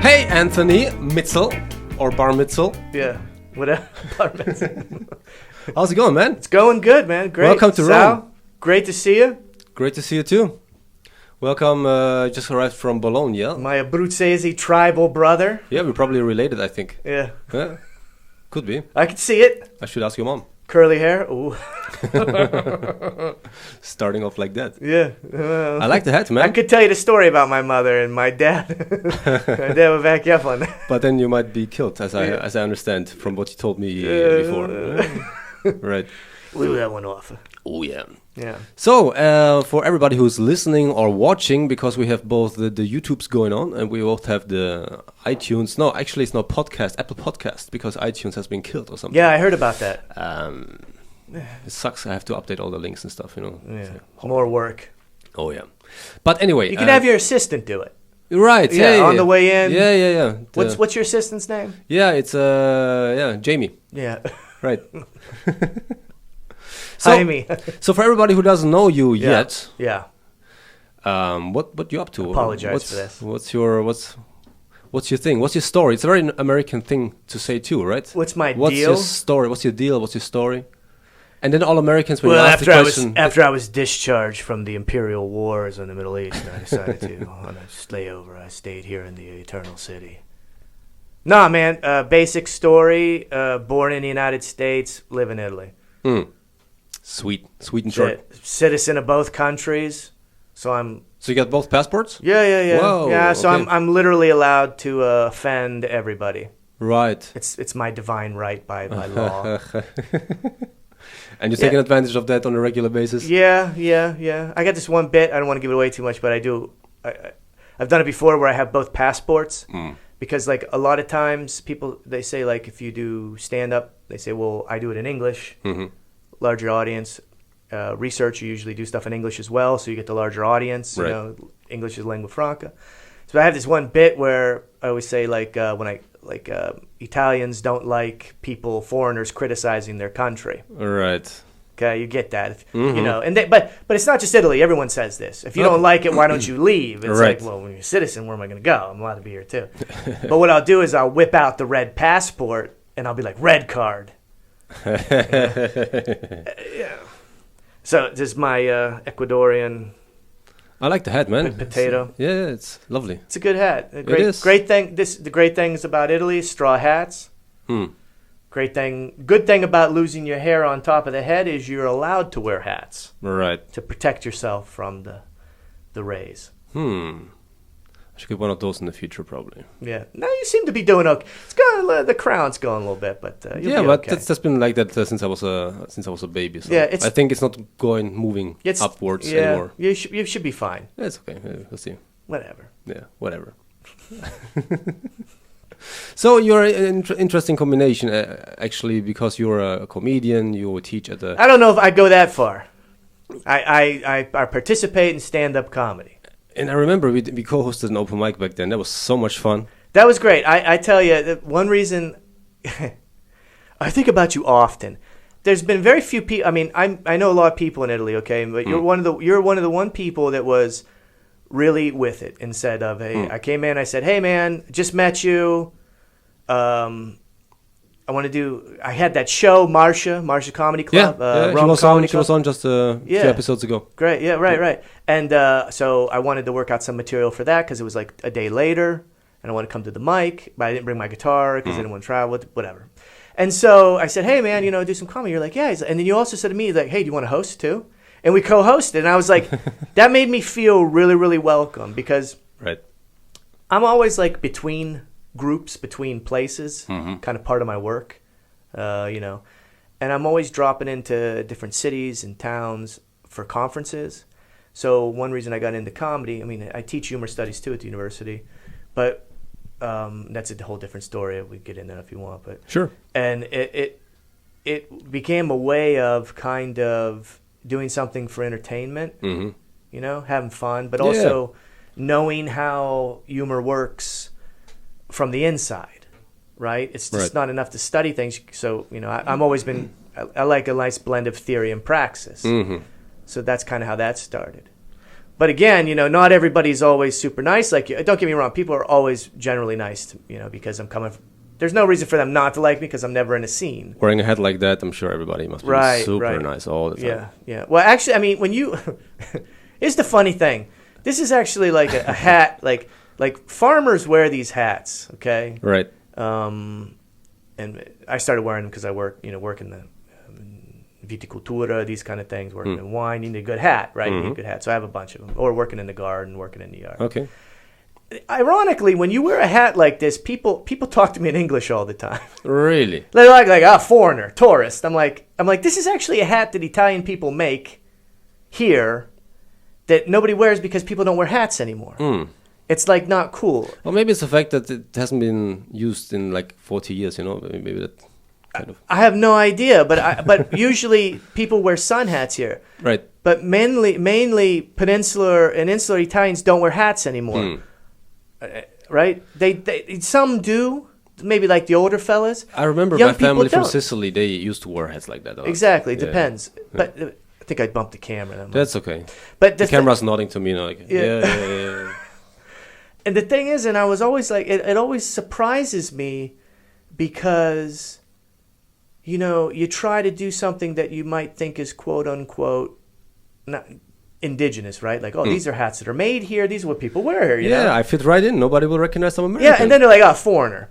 Hey, Anthony Mitzel, or Bar Mitzel. Yeah, whatever. How's it going, man? It's going good, man. Great. Welcome to Sal, Rome. great to see you. Great to see you too. Welcome, just arrived from Bologna. My Abruzzese tribal brother. Yeah, we're probably related, I think. Yeah. Could be. I can see it. I should ask your mom. Curly hair. Ooh. Starting off like that. Yeah. I like the hat, man. I could tell you the story about my mother and my dad. My dad would back you up on that. But then you might be killed, as I understand from what you told me before. Right. Blew that one off. Oh, yeah. Yeah. So, for everybody who's listening or watching, because we have both the YouTubes going on and we both have the iTunes. No, actually, it's not podcast, Apple Podcast, because iTunes has been killed or something. Yeah, I heard about that. It sucks. I have to update all the links and stuff, you know. Yeah. More work. Oh, yeah. But anyway. You can have your assistant do it. Right. Yeah, on the way in. Yeah. What's your assistant's name? Yeah, it's Jamie. Yeah. Right. Jaime. So for everybody who doesn't know you yet, what you up to? Apologize for this. What's your thing? What's your story? It's a very American thing to say too, right? What's my deal? What's your story? What's your deal? What's your story? And then all Americans, when you ask after the question, after I was discharged from the Imperial Wars in the Middle East, I decided to on a layover. I stayed here in the Eternal City. Nah, man. Basic story. Born in the United States, live in Italy. Sweet and short. Citizen of both countries, so I'm. So you got both passports? Yeah. Whoa, yeah, so okay. I'm literally allowed to offend everybody. Right. It's my divine right by law. And you're taking advantage of that on a regular basis? Yeah. I got this one bit. I don't want to give it away too much, but I do. I've done it before where I have both passports. Because, like, a lot of times people, they say, like, if you do stand-up, they say, well, I do it in English. Larger audience. Research, you usually do stuff in English as well, so you get the larger audience. Right. You know, English is lingua franca. So I have this one bit where I always say, like, Italians don't like foreigners criticizing their country. Right. Okay, you get that, you know, and but it's not just Italy. Everyone says this. If you don't like it, why don't you leave? It's right. like, well, when you're a citizen, where am I going to go? I'm allowed to be here too. But what I'll do is I'll whip out the red passport and I'll be like, red card. Yeah. So this is my Ecuadorian. I like the hat, man. Potato. Yeah, it's lovely. It's a good hat. It is. Great thing. The great things about Italy: straw hats. Good thing about losing your hair on top of the head is you're allowed to wear hats. Right. To protect yourself from the rays. I should get one of those in the future, probably. Yeah. No, you seem to be doing okay. It's going. The crown's going a little bit, but you'll be but okay. that's been like that since I was a baby. So yeah, I think it's not moving upwards anymore. You should be fine. Yeah, it's okay. We'll see. Whatever. Yeah, whatever. So you're an interesting combination, actually, because you're a comedian. You teach at the. I don't know if I go that far. I participate in stand-up comedy. And I remember we co-hosted an open mic back then. That was so much fun. That was great. I tell you, one reason I think about you often. There's been very few people. I mean, I know a lot of people in Italy. Okay, but you're one of the people that was really with it and said, "Hey, I came in. I said, hey man, just met you. I want to do. I had that show, Marsha Comedy Club. She was on just a few episodes ago. Great, yeah, right. And so I wanted to work out some material for that because it was like a day later, and I wanted to come to the mic, but I didn't bring my guitar because I didn't want to travel, whatever. And so I said, hey man, do some comedy. You're like, yeah. And then you also said to me, like, hey, do you want to host too? And we co-hosted, and I was like, that made me feel really, really welcome because I'm always like between groups, between places, kind of part of my work, and I'm always dropping into different cities and towns for conferences. So one reason I got into comedy, I mean, I teach humor studies too at the university, but that's a whole different story. We get in there if you want, but sure. And it became a way of kind of doing something for entertainment, having fun, but also knowing how humor works from the inside, right? It's just not enough to study things. So, I'm always been, I like a nice blend of theory and praxis. So that's kind of how that started. But again, not everybody's always super nice. Like, don't get me wrong, people are always generally nice, because I'm coming. There's no reason for them not to like me because I'm never in a scene. Wearing a hat like that, I'm sure everybody must be super nice all the time. Yeah, yeah. Well, actually, I mean, when you, here's the funny thing. This is actually like a hat, like farmers wear these hats, okay? Right. And I started wearing them because I work in the viticultura, these kind of things, working in wine. You need a good hat, right? You need a good hat. So I have a bunch of them. Or working in the garden, working in the yard. Okay. Ironically, when you wear a hat like this, people talk to me in English all the time. Really? They're like, foreigner, tourist. I'm like, this is actually a hat that Italian people make here that nobody wears because people don't wear hats anymore. It's like not cool. Well, maybe it's the fact that it hasn't been used in like 40 years, maybe that kind of. I have no idea, but usually people wear sun hats here. Right. But mainly peninsular and insular Italians don't wear hats anymore. Right? They some do, maybe like the older fellas. I remember Young my family people from don't. Sicily, they used to wear hats like that. Exactly, depends. But I think I bumped the camera. That's okay. But the camera's nodding to me, like, yeah. And the thing is, and I was always like, it always surprises me because, you try to do something that you might think is quote unquote not indigenous, right? Like, these are hats that are made here. These are what people wear here. You know? I fit right in. Nobody will recognize I'm American. Yeah, and then they're like, foreigner.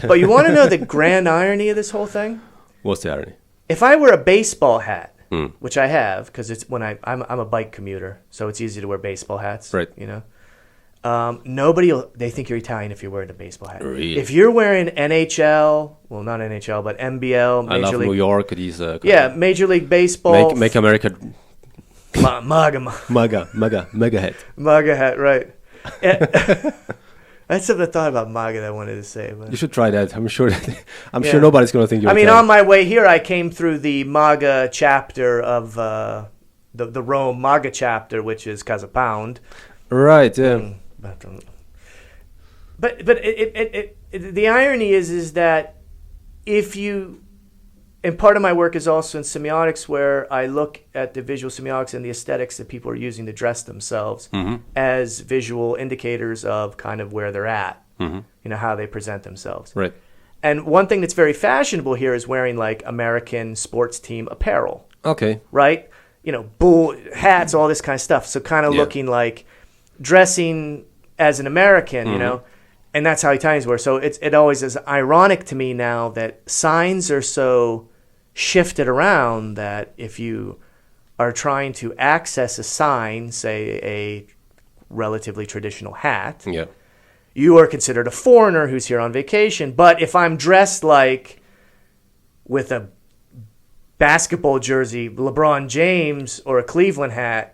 But you want to know the grand irony of this whole thing? What's the irony? If I wear a baseball hat, which I have, because it's when I'm a bike commuter, so it's easy to wear baseball hats. Right. They think you're Italian if you're wearing a baseball hat. Really? If you're wearing NHL, well, not NHL, but NBL, I love New York. These Major League Baseball. Make America. MAGA hat. MAGA hat, right. I had something I thought about MAGA that I wanted to say. But you should try that. I'm sure nobody's going to think you're Italian. Italian. On my way here, I came through the MAGA chapter of the Rome MAGA chapter, which is Casa Pound. Right, yeah. But the irony is that if you, and part of my work is also in semiotics, where I look at the visual semiotics and the aesthetics that people are using to dress themselves as visual indicators of kind of where they're at, how they present themselves. Right. And one thing that's very fashionable here is wearing like American sports team apparel. Okay. Right? Bull hats, all this kind of stuff. So kind of looking like dressing as an American, and that's how Italians wear. So it always is ironic to me now that signs are so shifted around that if you are trying to access a sign, say a relatively traditional hat, you are considered a foreigner who's here on vacation. But if I'm dressed like with a basketball jersey, LeBron James, or a Cleveland hat,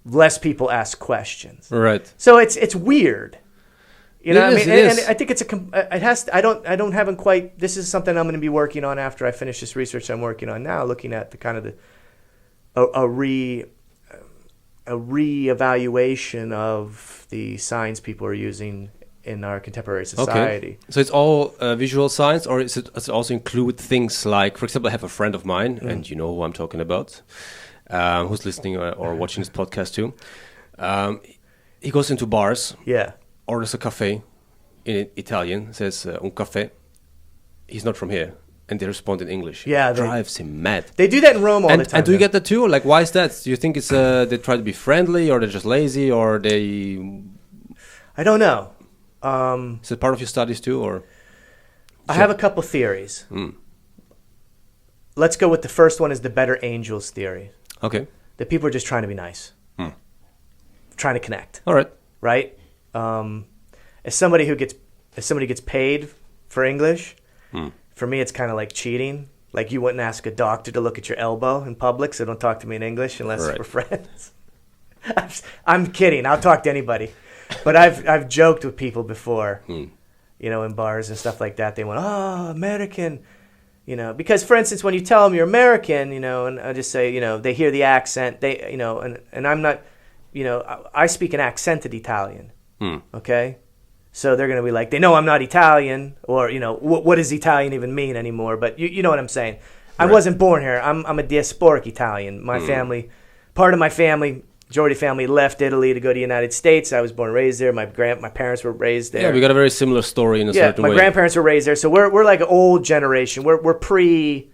less people ask questions. Right. So it's weird. What I mean? And I think I haven't quite, this is something I'm going to be working on after I finish this research I'm working on now, looking at the kind of a reevaluation of the signs people are using in our contemporary society. Okay. So it's all visual signs, or does it also include things like, for example, I have a friend of mine, and you know who I'm talking about, who's listening or watching this podcast too. He goes into bars. Yeah. Orders a cafe in Italian, says un caffè. He's not from here, and they respond in English. Yeah, drives him mad. They do that in Rome all the time. And do you get that too? Like, why is that? Do you think it's they try to be friendly, or they're just lazy, or they? I don't know. Is it part of your studies too, or? I have a couple theories. Let's go with the first one. Is the better angels theory? Okay. That people are just trying to be nice, trying to connect. All right. Right. As somebody gets paid for English, for me it's kind of like cheating. Like you wouldn't ask a doctor to look at your elbow in public, so don't talk to me in English unless we're friends. I'm kidding. I'll talk to anybody, but I've joked with people before, in bars and stuff like that. They went, "Oh, American," because for instance, when you tell them you're American, and I just say, they hear the accent, and I'm not, I speak an accented Italian. Okay, so they're gonna be like, they know I'm not Italian, or what does Italian even mean anymore? But you know what I'm saying. Right. I wasn't born here. I'm a diasporic Italian. My family, part of my family majority family left Italy to go to the United States. I was born and raised there. My parents were raised there. Yeah, we got a very similar story in a certain way. My grandparents were raised there, so we're like an old generation. We're pre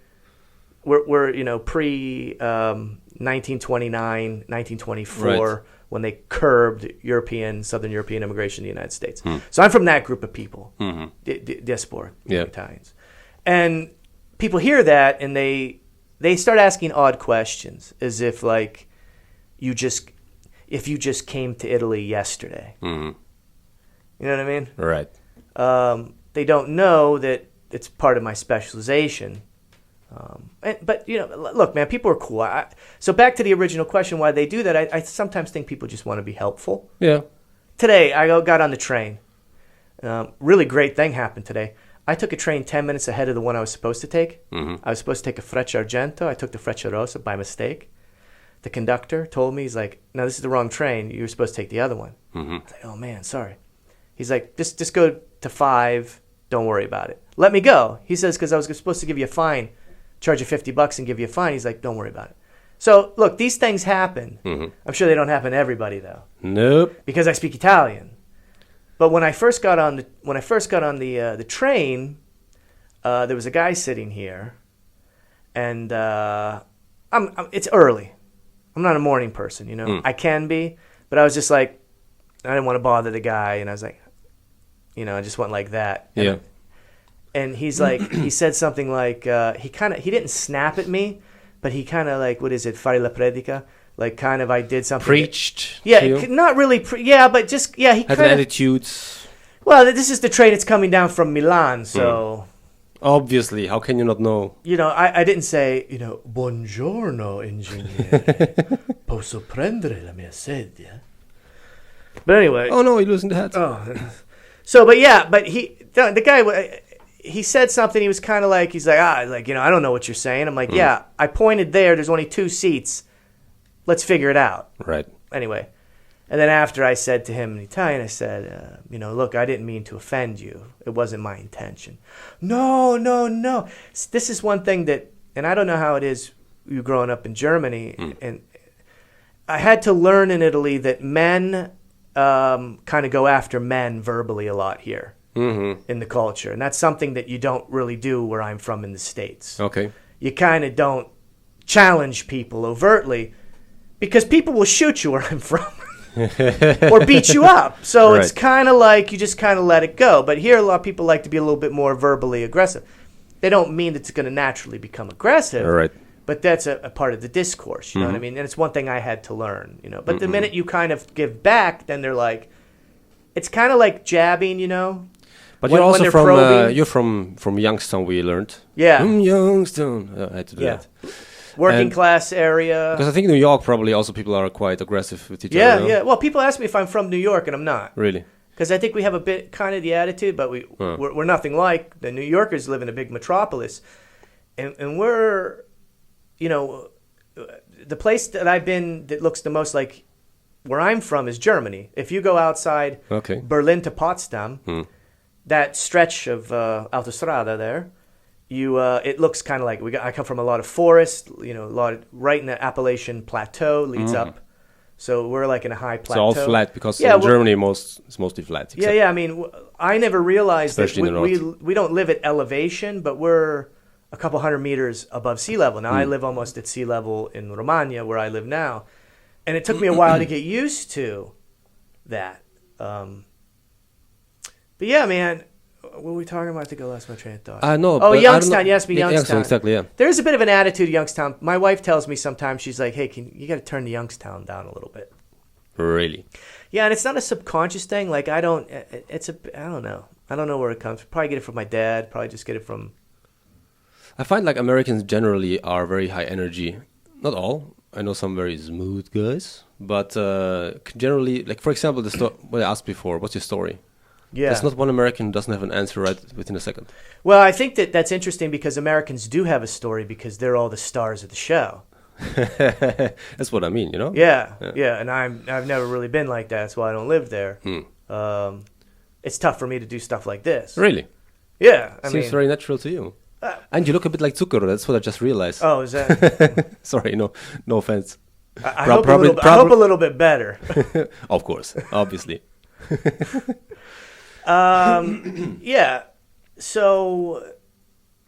1929, 1924 Right. when they curbed Southern European immigration to the United States. So I'm from that group of people, diaspora Italians, and people hear that and they start asking odd questions, as if like if you just came to Italy yesterday. You know what I mean? Right. They don't know that it's part of my specialization. But look, man, people are cool. So back to the original question, why they do that. I sometimes think people just want to be helpful. Yeah. Today, I got on the train. Really great thing happened today. I took a train 10 minutes ahead of the one I was supposed to take. I was supposed to take a Freccia Argento. I took the Freccia Rossa by mistake. The conductor told me, he's like, no, this is the wrong train. You were supposed to take the other one. I was like, oh, man, sorry. He's like, just go to 5. Don't worry about it. Let me go. He says, because I was supposed to give you a fine, charge you $50 and give you a fine. He's like, don't worry about it. So, look, these things happen. I'm sure they don't happen to everybody, though. Nope. Because I speak Italian. But when I first got on the train, there was a guy sitting here, and it's early. I'm not a morning person, I can be, but I was just like, I didn't want to bother the guy, and I was like, I just went like that. Yeah. And he's like, he said something like, he didn't snap at me, but he kind of like, what is it, fare la predica? Like kind of I did something. Preached. Yeah, not really, but just, he had kind of. attitudes. Well, this is the train that's coming down from Milan, so. Obviously, how can you not know? I didn't say, buongiorno, ingegnere. Posso prendere la mia sedia? But anyway. Oh, no, you're losing the hat. Oh. So, but the guy, he said something. He was kind of like, I don't know what you're saying. I'm like, yeah, I pointed there. There's only 2 seats. Let's figure it out. Right. Anyway. And then after I said to him in Italian, I said, look, I didn't mean to offend you. It wasn't my intention. No. This is one thing that, and I don't know how it is you growing up in Germany, and I had to learn in Italy that men kind of go after men verbally a lot here in the culture. And that's something that you don't really do where I'm from in the States. Okay. You kind of don't challenge people overtly because people will shoot you where I'm from. Or beat you up. So It's kind of like you just kind of let it go. But here a lot of people like to be a little bit more verbally aggressive. They don't mean that it's going to naturally become aggressive. Right. But that's a part of the discourse, you know what I mean? And it's one thing I had to learn, But the minute you kind of give back, then they're like, it's kind of like jabbing, But you're also from Youngstown, we learned. Yeah. Youngstown. I had to do that. Working class area. Because I think in New York, probably also people are quite aggressive with each other. Yeah. Well, people ask me if I'm from New York, and I'm not. Really? Because I think we have a bit kind of the attitude, but we're nothing like the New Yorkers live in a big metropolis. And we're, the place that I've been that looks the most like where I'm from is Germany. If you go outside Berlin to Potsdam, that stretch of Autostrada there, it looks kind of like I come from a lot of forest, right in the Appalachian Plateau leads up. So we're like in a high plateau. It's all flat because in Germany it's mostly flat. Yeah. I mean, I never realized that we don't live at elevation, but we're a couple hundred meters above sea level. Now I live almost at sea level in Romagna, where I live now, and it took me a while to get used to that. But yeah, man. What were we talking about? I think I lost my train of thought. No. Oh, Youngstown. You asked me Youngstown. Exactly, yeah. There's a bit of an attitude to Youngstown. My wife tells me sometimes, she's like, hey, you got to turn the Youngstown down a little bit. Really? Yeah, and it's not a subconscious thing. Like, I don't know. I don't know where it comes from. Probably get it from my dad. Probably just get it from... I find like Americans generally are very high energy. Not all. I know some very smooth guys. But generally, like, for example, what I asked before, what's your story? Yeah. There's not one American who doesn't have an answer right within a second. Well, I think that's interesting because Americans do have a story because they're all the stars of the show. That's what I mean, Yeah. And I've never really been like that. That's why I don't live there. It's tough for me to do stuff like this. Really? Yeah. Seems very natural to you. And you look a bit like Zucchero. That's what I just realized. Oh, is that? Sorry, no offense. I hope a little bit better. Of course, obviously. Yeah. So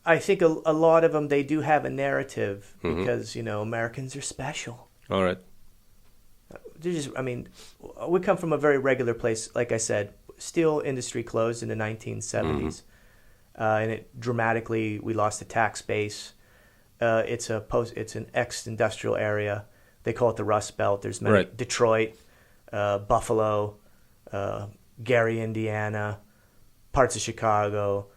I think a lot of them, they do have a narrative because, Americans are special. All right. We come from a very regular place. Like I said, steel industry closed in the 1970s. And we lost the tax base. It's an ex-industrial area. They call it the Rust Belt. There's many, right. Detroit, Buffalo, Gary, Indiana, parts of Chicago.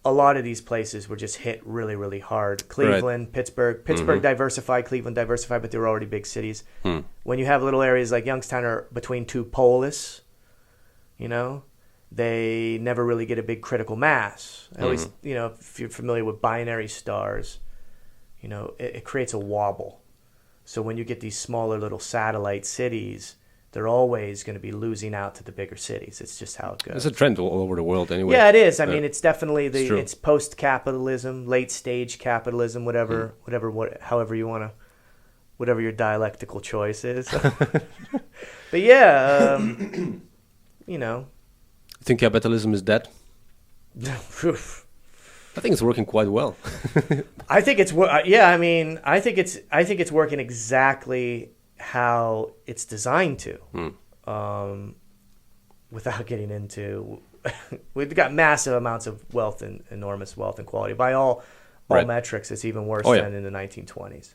A lot of these places were just hit really, really hard. Cleveland, right. Pittsburgh diversified, Cleveland diversified, but they were already big cities. When you have little areas like Youngstown are between two polis, they never really get a big critical mass. I always, if you're familiar with binary stars, it creates a wobble. So when you get these smaller little satellite cities, they're always going to be losing out to the bigger cities. It's just how it goes. It's a trend all over the world anyway. Yeah, it is. I mean, it's definitely it's post-capitalism, late-stage capitalism, however you want to, whatever your dialectical choice is. But yeah, You think capitalism is dead? I think it's working quite well. I think it's I think it's working exactly how it's designed to. Without getting into, we've got massive amounts of wealth and enormous wealth and quality by all right. metrics. It's even worse than in the 1920s.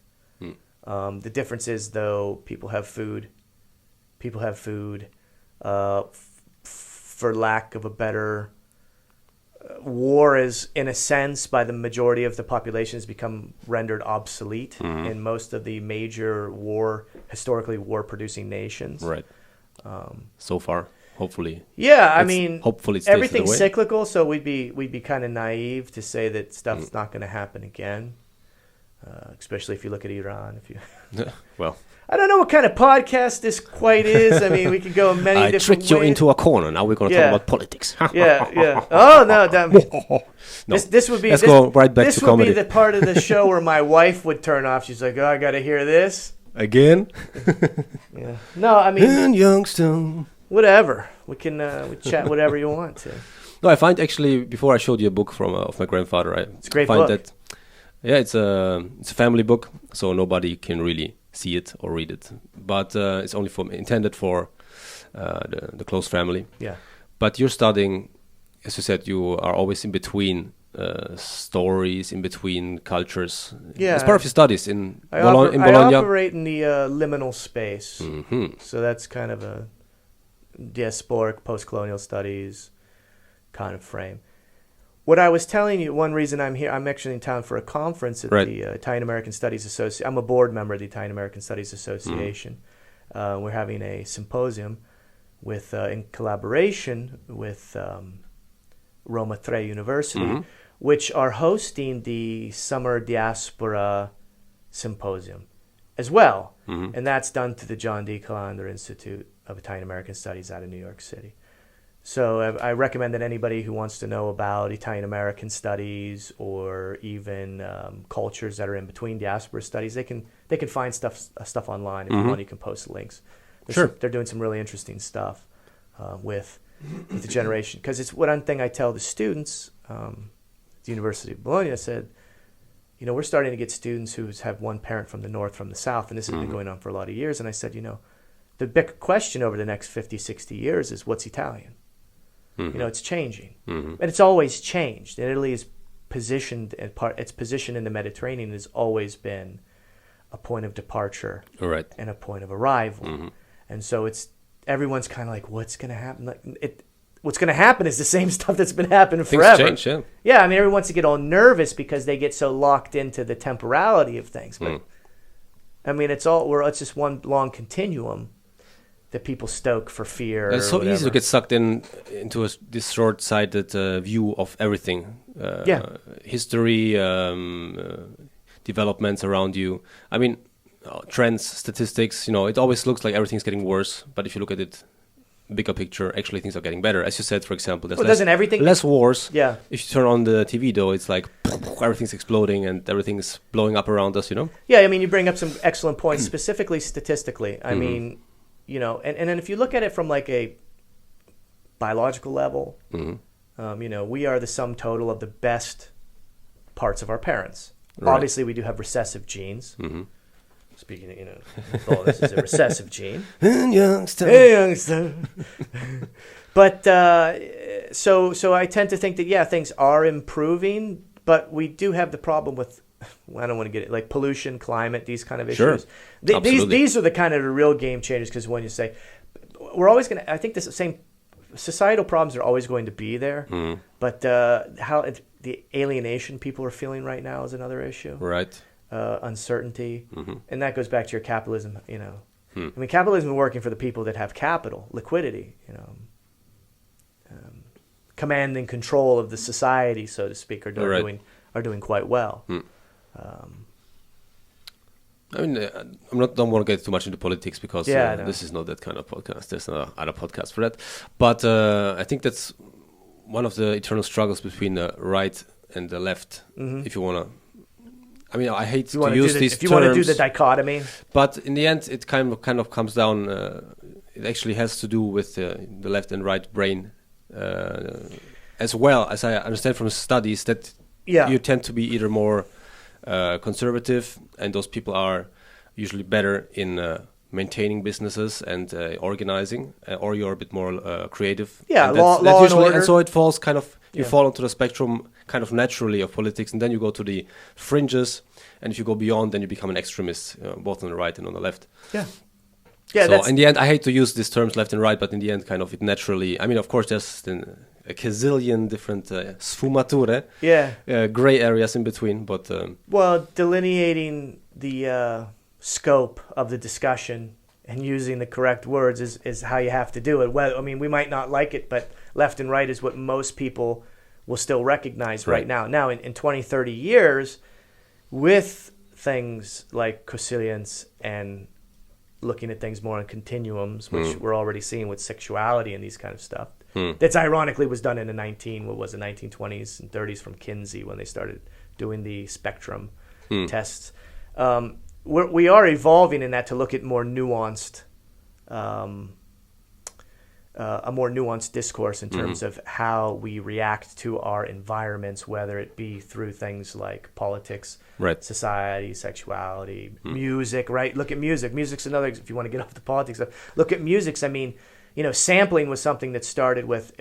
The difference is, though, people have food. For lack of a better, war is, in a sense, by the majority of the population, has become rendered obsolete in most of the major historically war-producing nations. Right. So far, hopefully. Yeah, hopefully it everything's cyclical, so we'd be kind of naive to say that stuff's not going to happen again. Especially if you look at Iran. Well, I don't know what kind of podcast this quite is. I mean, we could go many different ways. I tricked you into a corner. Now we're going to talk about politics. Yeah. Oh, no. This would be... Let's go right back to comedy. This would be the part of the show where my wife would turn off. She's like, I got to hear this. Again? Yeah. No, In Youngstown. Whatever. We can we chat whatever you want to. No, I find actually, before I showed you a book of my grandfather, it's a great book. It's a family book, so nobody can really see it or read it. But it's only intended for the close family. Yeah. But you're studying, as you said, you are always in between stories, in between cultures. Yeah. As part of your studies in I Bologna. I operate in the liminal space. So that's kind of a diasporic post-colonial studies kind of frame. What I was telling you, one reason I'm here, I'm actually in town for a conference at the Italian American Studies Association. I'm a board member of the Italian American Studies Association. We're having a symposium in collaboration with Roma Tre University, which are hosting the Summer Diaspora Symposium as well. And that's done to the John D. Calander Institute of Italian American Studies out of New York City. So I recommend that anybody who wants to know about Italian American studies or even cultures that are in between diaspora studies, they can find stuff online. If you want, you can post links. They're doing some really interesting stuff with the generation. Because it's one thing I tell the students at the University of Bologna. I said, we're starting to get students who have one parent from the north, from the south, and this has been going on for a lot of years. And I said, the big question over the next 50, 60 years is what's Italian? It's changing, and it's always changed. And Italy is positioned its position in the Mediterranean has always been a point of departure and a point of arrival. And so everyone's kind of like, what's going to happen? What's going to happen is the same stuff that's been happening forever. Things change, yeah. Everyone wants to get all nervous because they get so locked into the temporality of things. But it's just one long continuum that people stoke for fear. It's so easy to get sucked into this short-sighted view of everything. History, developments around you. I mean, trends, statistics. It always looks like everything's getting worse. But if you look at it bigger picture, actually things are getting better. As you said, for example, there's doesn't everything less wars. Yeah. If you turn on the TV, though, it's like everything's exploding and everything's blowing up around us, Yeah, I mean, you bring up some excellent points, specifically statistically. I mean, and then if you look at it from like a biological level, we are the sum total of the best parts of our parents. Right. Obviously, we do have recessive genes. Speaking of, this is a recessive gene. Hey, youngster. But so I tend to think that, things are improving, but we do have the problem with, I don't want to get it, like pollution, climate, these kind of issues. Sure. These are the kind of the real game changers, because when you say, we're always going to, I think the same societal problems are always going to be there, but the alienation people are feeling right now is another issue. Right. Uncertainty, and that goes back to your capitalism. I mean, capitalism is working for the people that have capital, liquidity, commanding control of the society, so to speak, are doing quite well. I mean, don't want to get too much into politics because this is not that kind of podcast. There's other podcasts for that. But I think that's one of the eternal struggles between the right and the left. If you want to. I mean, I hate to use these terms. If you want to do the dichotomy. But in the end, it kind of comes down, it actually has to do with the left and right brain, as well, as I understand from studies, that you tend to be either more conservative, and those people are usually better in maintaining businesses and organizing, or you're a bit more creative. Yeah, and law that's usually, and order. And so it falls kind of, you fall onto the spectrum kind of naturally of politics, and then you go to the fringes, and if you go beyond, then you become an extremist, both on the right and on the left. Yeah. So in the end, I hate to use these terms left and right, but in the end, kind of it naturally, I mean, of course, there's a gazillion different sfumature, gray areas in between, but... well, delineating the scope of the discussion and using the correct words is how you have to do it. Well, I mean, we might not like it, but left and right is what most people will still recognize right now. Now, in 20, 30 years, with things like consilience and looking at things more on continuums, which we're already seeing with sexuality and these kind of stuff, that's ironically was done in the 1920s and 30s from Kinsey when they started doing the spectrum tests. We are evolving in that to look at more nuanced, a more nuanced discourse in terms of how we react to our environments, whether it be through things like politics, society, sexuality, music, right? Look at music. Music's another, if you want to get off the politics stuff, look at music. I mean, sampling was something that started with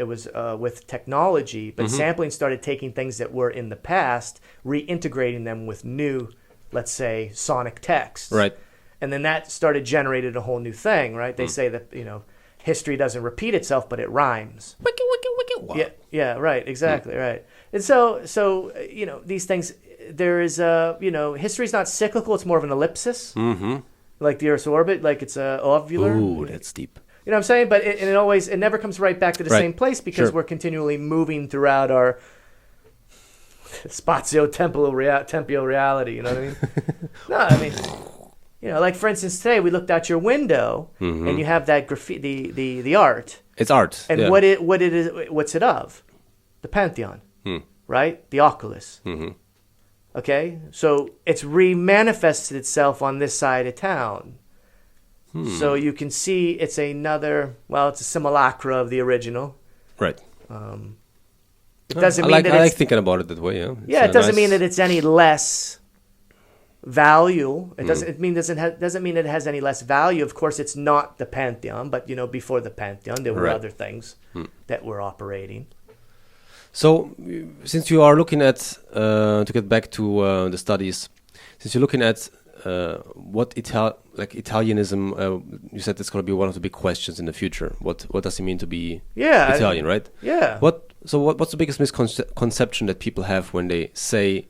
technology, but sampling started taking things that were in the past, reintegrating them with new, let's say, sonic text. Right. And then that started generated a whole new thing, right? They say that, history doesn't repeat itself, but it rhymes. Wiki, wiki, wiki. Wow. Yeah, right, exactly, right. And so these things, there is history's not cyclical, it's more of an ellipsis. Like the Earth's orbit, like it's ovular. Ooh, that's deep. You know what I'm saying? But it never comes right back to the same place because we're continually moving throughout our spatio-temporal reality, you know what I mean? No, I mean, like for instance, today we looked out your window and you have that graffiti, the art. It's art. And what's it of? The Pantheon, right? The Oculus. Okay? So it's remanifested itself on this side of town. So you can see it's it's a simulacra of the original. Right. It doesn't mean I like thinking about it that way, yeah. It doesn't mean that it's any less value. It doesn't mean it has any less value. Of course, it's not the Pantheon, but before the Pantheon, there were other things that were operating. So, since you are looking at to get back to the studies, since you're looking at what Italianism, you said it's going to be one of the big questions in the future. What does it mean to be Italian, right? Yeah. What's the biggest misconception that people have when they say,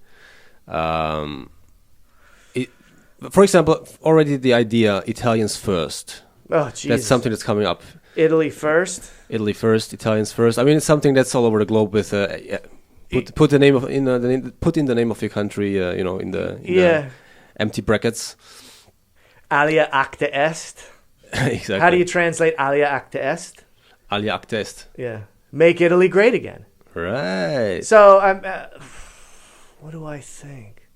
for example, already the idea Italians first. Oh, Jesus. That's something that's coming up. Italy first, Italians first. I mean, it's something that's all over the globe with put in the name of your country, in the empty brackets. Alia acta est. Exactly. How do you translate alia acta est? agli acte est. Yeah. Make Italy great again. Right. So what do I think?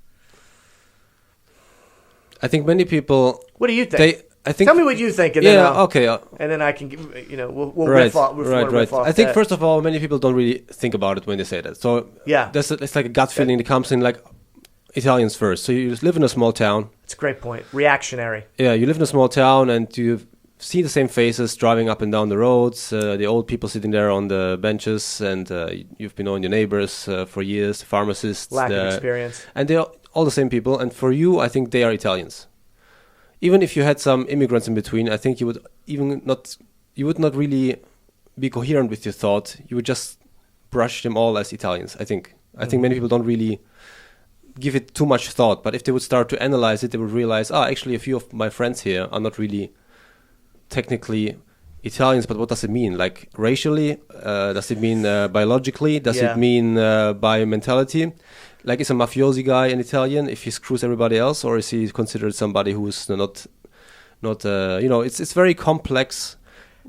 I think many people. What do you think? I think. Tell me what you think, and okay. And then I can, we'll right, riff off. Riff off I think that. first of all, many people don't really think about it when they say that. So yeah, it's like a gut feeling that comes in, like Italians first. So you just live in a small town. It's a great point. Reactionary. Yeah, you live in a small town and you see the same faces driving up and down the roads. The old people sitting there on the benches, and you've been knowing your neighbors for years. The pharmacists, lack of experience, and they're all the same people. And for you, I think they are Italians. Even if you had some immigrants in between, I think you would not really be coherent with your thought. You would just brush them all as Italians. I think many people don't really give it too much thought. But if they would start to analyze it, they would realize, actually, a few of my friends here are not really technically Italians. But what does it mean? Like racially? Does it mean biologically? Does it mean by mentality? Like, is a mafiosi guy an Italian if he screws everybody else, or is he considered somebody who's not it's very complex.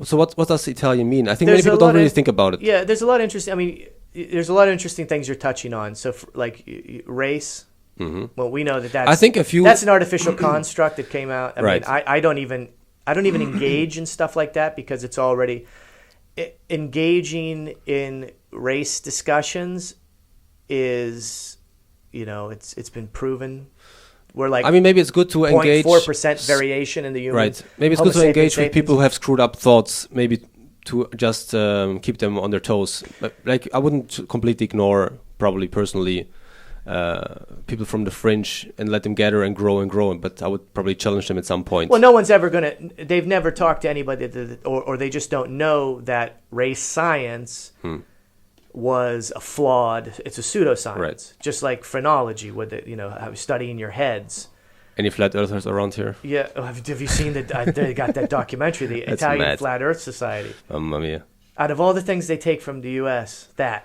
So what does Italian mean? I think many people don't really think about it. Yeah, there's a lot of interesting. I mean, there's a lot of interesting things you're touching on. So, like race. Mm-hmm. Well, we know that's. I think that's an artificial construct that came out. I right. mean, I don't even engage in stuff like that because it's already engaging in race discussions is. It's been proven. We're like, maybe it's good to engage 0.4% variation in the human. Right. Maybe it's good to engage with people who have screwed up thoughts. Maybe to just keep them on their toes. Like, I wouldn't completely ignore, probably personally, people from the fringe and let them gather and grow. But I would probably challenge them at some point. Well, no one's ever they've never talked to anybody or they just don't know that race science. Was a flawed. It's a pseudoscience, right. Just like phrenology, with it, studying your heads. Any flat earthers around here? Yeah, have you seen that? They got that documentary, the Italian mad. Flat Earth Society. Mamma mia! Out of all the things they take from the U.S., a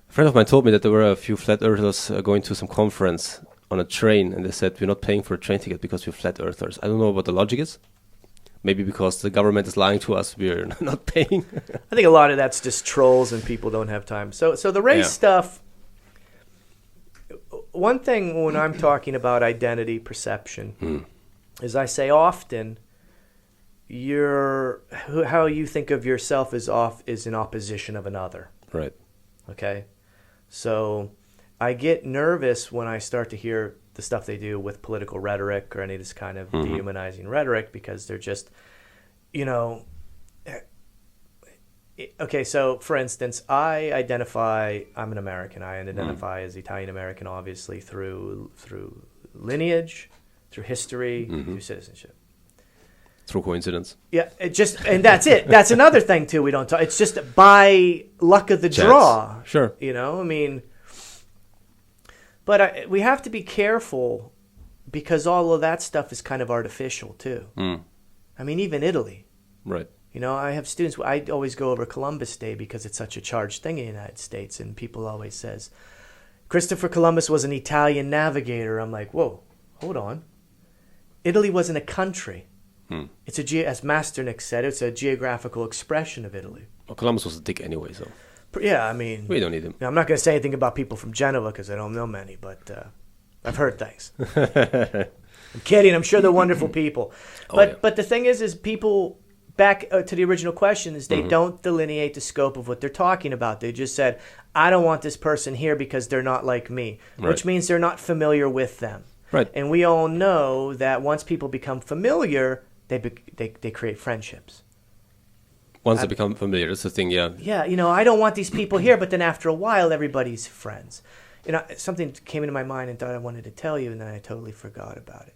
friend of mine told me that there were a few flat earthers going to some conference on a train, and they said we're not paying for a train ticket because we're flat earthers. I don't know what the logic is. Maybe because the government is lying to us, we're not paying. I think a lot of that's just trolls and people don't have time. So the race stuff, one thing when I'm talking about identity perception is I say often how you think of yourself is in opposition of another. Right. Okay? So I get nervous when I start to hear the stuff they do with political rhetoric or any of this kind of dehumanizing rhetoric because they're just, okay, so for instance, I'm an American. I identify as Italian American, obviously, through lineage, through history, through citizenship. Through coincidence. Yeah, and that's it. That's another thing too. We don't talk. It's just by luck of the draw. Sure. But we have to be careful because all of that stuff is kind of artificial too. I mean, even Italy. Right. I have students. I always go over Columbus Day because it's such a charged thing in the United States, and people always says, Christopher Columbus was an Italian navigator. I'm like, whoa, hold on. Italy wasn't a country. It's as Masternick said, it's a geographical expression of Italy. Well, Columbus was a dick anyway, so. Yeah, I mean, we don't need him. I'm not going to say anything about people from Genova because I don't know many, but I've heard things. I'm kidding. I'm sure they're wonderful people. But the thing is people, back to the original question, is they don't delineate the scope of what they're talking about. They just said, I don't want this person here because they're not like me, which means they're not familiar with them. Right. And we all know that once people become familiar, they create friendships. Once they become familiar, that's the thing, yeah. Yeah, I don't want these people here, but then after a while, everybody's friends. Something came into my mind and thought I wanted to tell you, and then I totally forgot about it.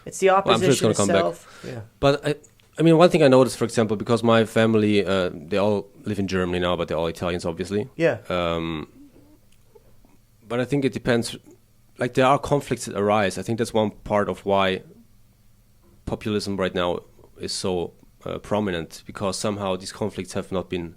It's the opposition I'm sure it's gonna come itself. Back. Yeah. But I mean, one thing I noticed, for example, because my family, they all live in Germany now, but they're all Italians, obviously. Yeah. But I think it depends. Like, there are conflicts that arise. I think that's one part of why populism right now is so prominent, because somehow these conflicts have not been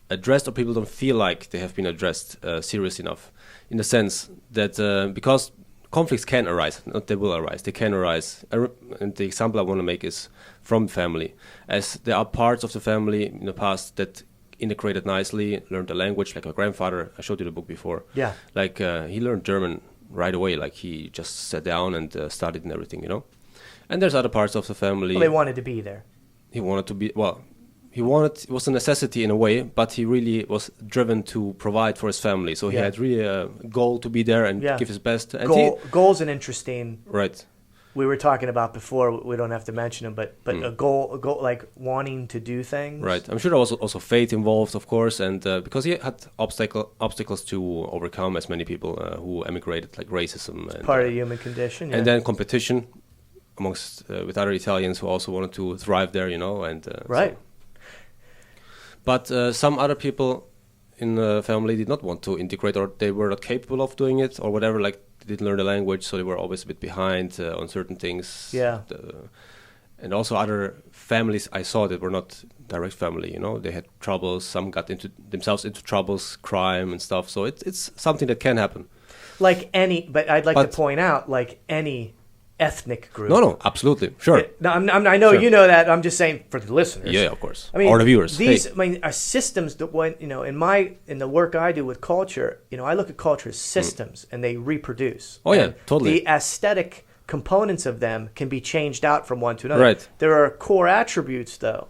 addressed, or people don't feel like they have been addressed seriously enough. In the sense that because conflicts can arise. Not they will arise. They can arise. And the example I want to make is from family, as there are parts of the family in the past that integrated nicely, learned the language. Like my grandfather, I showed you the book before. Yeah. Like he learned German right away. Like he just sat down and studied and everything, you know. And there's other parts of the family. Well, they wanted to be there. He wanted to be, well, it was a necessity in a way, but he really was driven to provide for his family. So he had really a goal to be there and give his best. And goal's an interesting. Right. We were talking about before. We don't have to mention them, but a goal like wanting to do things. Right. I'm sure there was also fate involved, of course, and because he had obstacles to overcome, as many people who emigrated, like racism. And, part of the human condition. Yeah. And then competition amongst with other Italians who also wanted to thrive there, you know, and right. So. But some other people in the family did not want to integrate, or they were not capable of doing it, or whatever. Like they didn't learn the language, so they were always a bit behind on certain things. Yeah. And also other families I saw that were not direct family. You know, they had troubles. Some got themselves into troubles, crime and stuff. So it's something that can happen. But I'd like to point out, like any ethnic group. No, absolutely, sure. I know you know that. I'm just saying for the listeners. Yeah, of course. I mean, or the viewers. Are systems that in the work I do with culture, I look at culture as systems, and they reproduce. Oh yeah, totally. The aesthetic components of them can be changed out from one to another. Right. There are core attributes though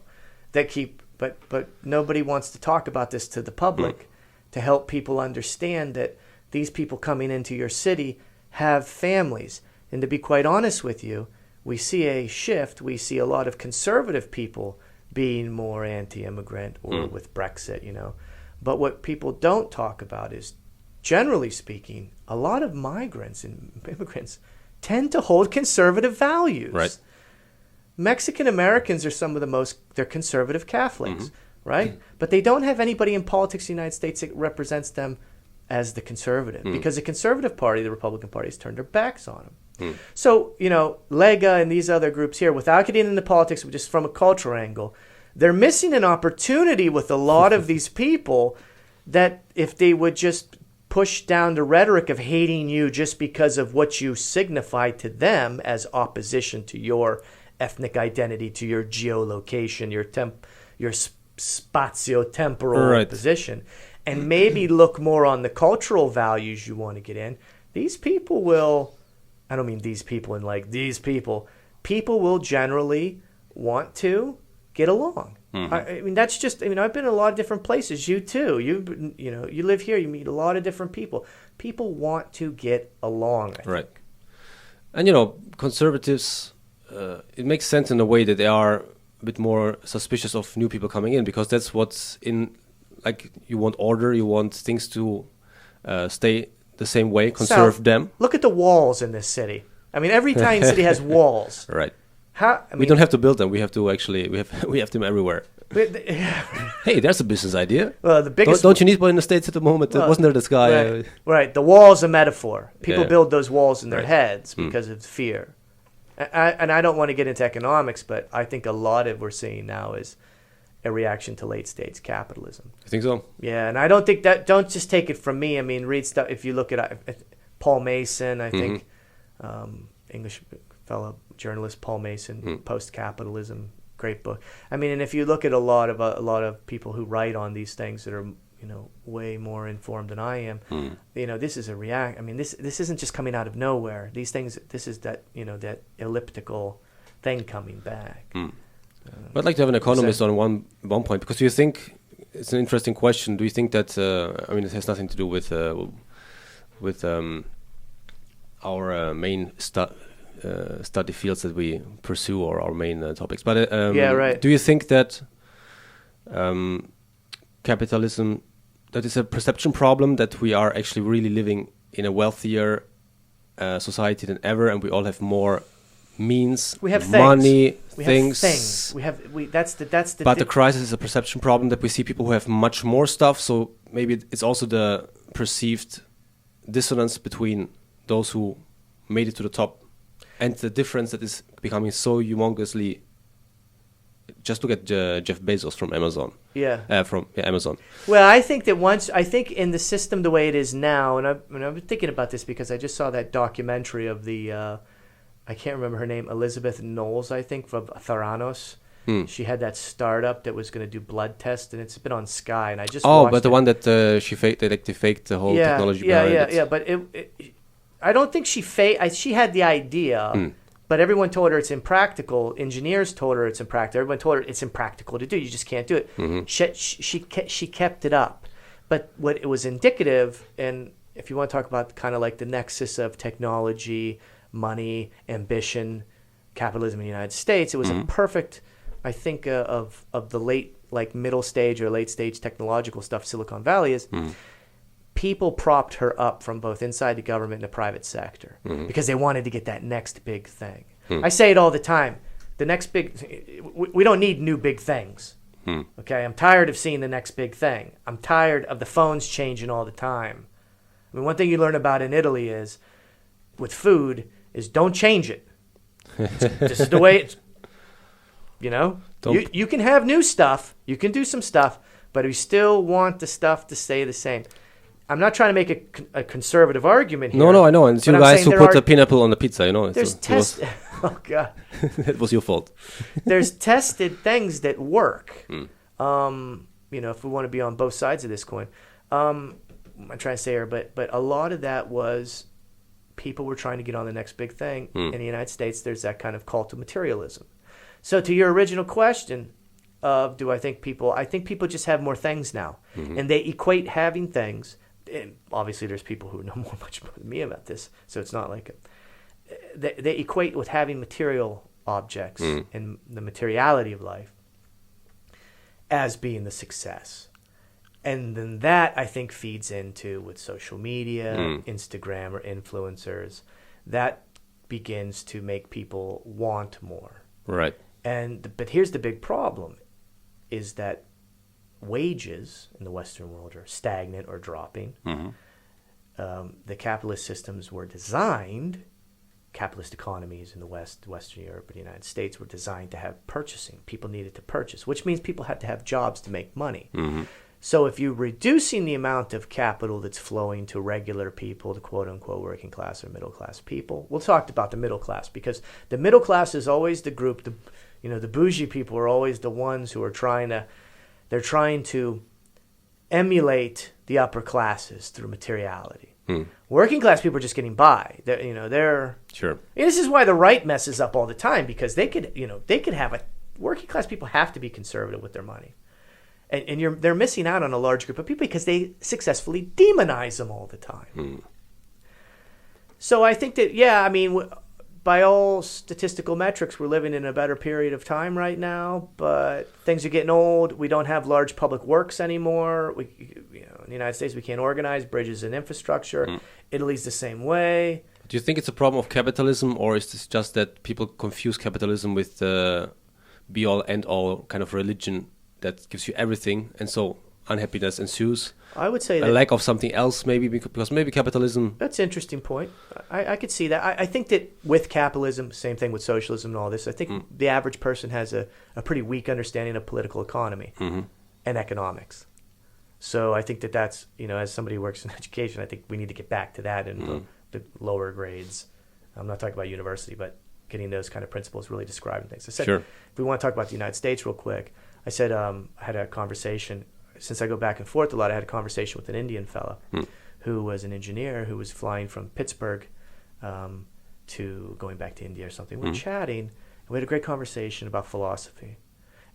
that keep, but nobody wants to talk about this to the public to help people understand that these people coming into your city have families. And to be quite honest with you, we see a shift. We see a lot of conservative people being more anti-immigrant or with Brexit, But what people don't talk about is, generally speaking, a lot of migrants and immigrants tend to hold conservative values. Right. Mexican Americans are some of the most, they're conservative Catholics, right? But they don't have anybody in politics in the United States that represents them as the conservative, because the conservative party, the Republican Party, has turned their backs on them. So, Lega and these other groups here, without getting into politics, but just from a cultural angle, they're missing an opportunity with a lot of these people that if they would just push down the rhetoric of hating you just because of what you signify to them as opposition to your ethnic identity, to your geolocation, your spatio-temporal position, and maybe look more on the cultural values you want to get in, these people will... I don't mean these people in like these people. People will generally want to get along. I mean, that's just. I've been in a lot of different places. You too. You live here. You meet a lot of different people. People want to get along. I think. And conservatives. It makes sense in a way that they are a bit more suspicious of new people coming in, because that's what's in. Like, you want order. You want things to stay the same way, conserve them. Look at the walls in this city. Every Italian city has walls. Right. We don't have to build them. We have to actually we have them everywhere. Hey, there's a business idea. Well, the biggest. Don't you need one in the States at the moment? Wasn't there this guy? Right. The wall's a metaphor. People build those walls in their heads because of fear. And I don't want to get into economics, but I think a lot of what we're seeing now is a reaction to late stage capitalism. I think so. Yeah, and I don't think that. Don't just take it from me. Read stuff. If you look at Paul Mason, I think English fellow journalist Paul Mason, Post Capitalism, great book. And if you look at a lot of people who write on these things that are way more informed than I am, this is a this isn't just coming out of nowhere. These things. This is that that elliptical thing coming back. I'd like to have an economist on one point, because do you think it's an interesting question? Do you think that it has nothing to do with our main study fields that we pursue, or our main topics? But do you think that capitalism, that is a perception problem, that we are actually really living in a wealthier society than ever, and we all have more means, we have money, things. But the crisis is a perception problem, that we see people who have much more stuff. So maybe it's also the perceived dissonance between those who made it to the top and the difference that is becoming so humongously just look at Jeff Bezos from Amazon. From Amazon. Well, I think that I think in the system the way it is now, and I've been thinking about this because I just saw that documentary of the, I can't remember her name, Elizabeth Knowles, I think, from Theranos. She had that startup that was going to do blood tests, and it's been on Sky, and I just watched but the one that she faked, they faked the whole technology behind it. Yeah, but I don't think she faked. She had the idea, but everyone told her it's impractical. Engineers told her it's impractical. Everyone told her it's impractical to do. You just can't do it. She kept it up, but what it was indicative, and if you want to talk about kind of like the nexus of technology, money, ambition, capitalism in the United States, it was a perfect. I think of the late, like middle stage or late stage technological stuff Silicon Valley is, people propped her up from both inside the government and the private sector because they wanted to get that next big thing. I say it all the time. The next big, we don't need new big things. Okay, I'm tired of seeing the next big thing. I'm tired of the phones changing all the time. I mean, one thing you learn about in Italy is, with food, is don't change it. This is the way it's. You know, you can have new stuff, you can do some stuff, but we still want the stuff to stay the same. I'm not trying to make a conservative argument here. No, I know. And it's you guys who put the pineapple on the pizza, you know. There's oh, God. That was your fault. There's tested things that work. You know, if we want to be on both sides of this coin. I'm trying to say here, but a lot of that was people were trying to get on the next big thing. In the United States, there's that kind of cult of materialism. So to your original question of do I think people just have more things now. And they equate having things, and obviously there's people who know much more than me about this, so it's not like they equate with having material objects and the materiality of life as being the success. And then that, I think, feeds into with social media, Instagram or influencers, that begins to make people want more. Right. But here's the big problem, is that wages in the Western world are stagnant or dropping. The capitalist systems were designed, capitalist economies in the West, Western Europe, and the United States were designed to have purchasing. People needed to purchase, which means people had to have jobs to make money. So if you're reducing the amount of capital that's flowing to regular people, the quote-unquote working class or middle-class people, we'll talk about the middle class, because the middle class is always the group, the bougie people are always the ones who are trying to emulate the upper classes through materiality. Working class people are just getting by. They're sure. And this is why the right messes up all the time, because they could have working class people have to be conservative with their money. And they're missing out on a large group of people because they successfully demonize them all the time. So I think that, by all statistical metrics, we're living in a better period of time right now, but things are getting old. We don't have large public works anymore. In the United States, we can't organize bridges and infrastructure. Italy's the same way. Do you think it's a problem of capitalism, or is this just that people confuse capitalism with the be-all, end-all kind of religion that gives you everything, and so unhappiness ensues? I would say a lack of something else, maybe, because maybe capitalism... That's an interesting point. I could see that. I think that with capitalism, same thing with socialism and all this, I think the average person has a pretty weak understanding of political economy and economics. So I think that's, as somebody who works in education, I think we need to get back to that in the lower grades. I'm not talking about university, but getting those kind of principles really describing things. I said, sure. If we want to talk about the United States real quick, I said I had a conversation, since I go back and forth a lot, I had a conversation with an Indian fella who was an engineer who was flying from Pittsburgh to going back to India or something. We were chatting, and we had a great conversation about philosophy.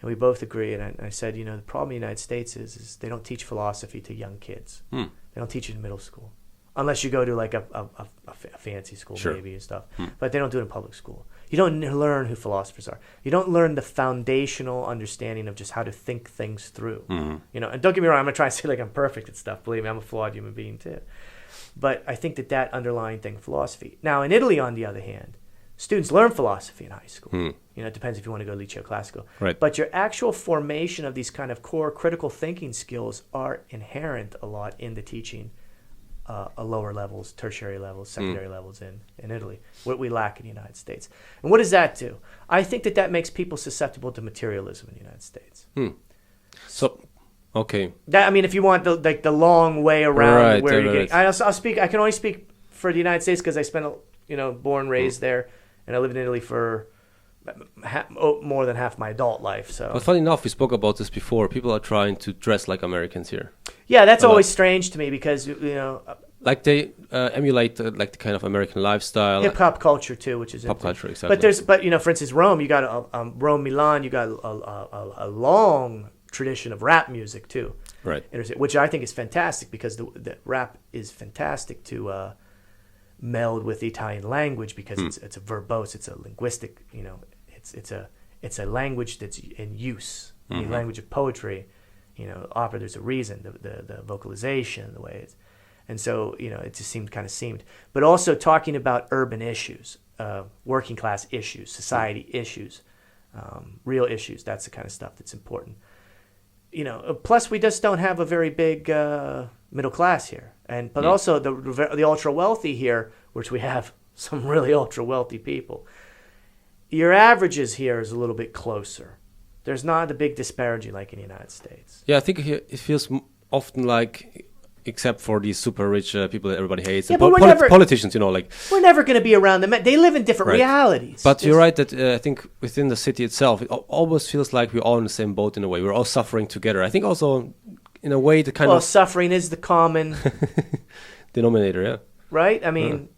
And we both agree, and I said, the problem in the United States is they don't teach philosophy to young kids. They don't teach it in middle school. Unless you go to like a fancy school, sure, maybe and stuff. But they don't do it in public school. You don't learn who philosophers are. You don't learn the foundational understanding of just how to think things through. And don't get me wrong, I'm not trying to say like I'm perfect at stuff. Believe me, I'm a flawed human being too. But I think that underlying thing, philosophy. Now in Italy, on the other hand, students learn philosophy in high school. It depends if you want to go Liceo Classico. Right. But your actual formation of these kind of core critical thinking skills are inherent a lot in the teaching lower levels, tertiary levels, secondary levels in Italy. What we lack in the United States. And what does that do? I think that makes people susceptible to materialism in the United States. So, okay. That, I mean, if you want the long way around Right, where right, you're right. getting, I'll speak. I can only speak for the United States because I spent, born, raised there, and I lived in Italy for more than half my adult life. So, But funny enough, we spoke about this before. People are trying to dress like Americans here. yeah, that's A lot. always strange to me because Like they emulate like the kind of American lifestyle. hip hop culture too, which is Pop interesting. culture, exactly. But for instance, Rome, you got Rome, Milan, you got a long tradition of rap music too. Right. Which I think is fantastic because the rap is fantastic to meld with the Italian language because it's a verbose, it's a linguistic, it's a language that's in use, the language of poetry, opera. There's a reason, the vocalization, the way it's, and so it just seemed. But also talking about urban issues, working class issues, society issues, real issues. That's the kind of stuff that's important. Plus we just don't have a very big middle class here, but also the ultra wealthy here, which we have some really ultra wealthy people. Your averages here is a little bit closer. There's not a big disparity like in the United States. Yeah, I think it feels often like, except for these super rich people that everybody hates, Yeah, and but we're never- politicians, like. We're never going to be around them. They live in different Right. realities. But you're right that I think within the city itself, it almost feels like we're all in the same boat in a way. We're all suffering together. I think also, in a way, the kind Well, of suffering is the common, denominator, yeah. right? I mean,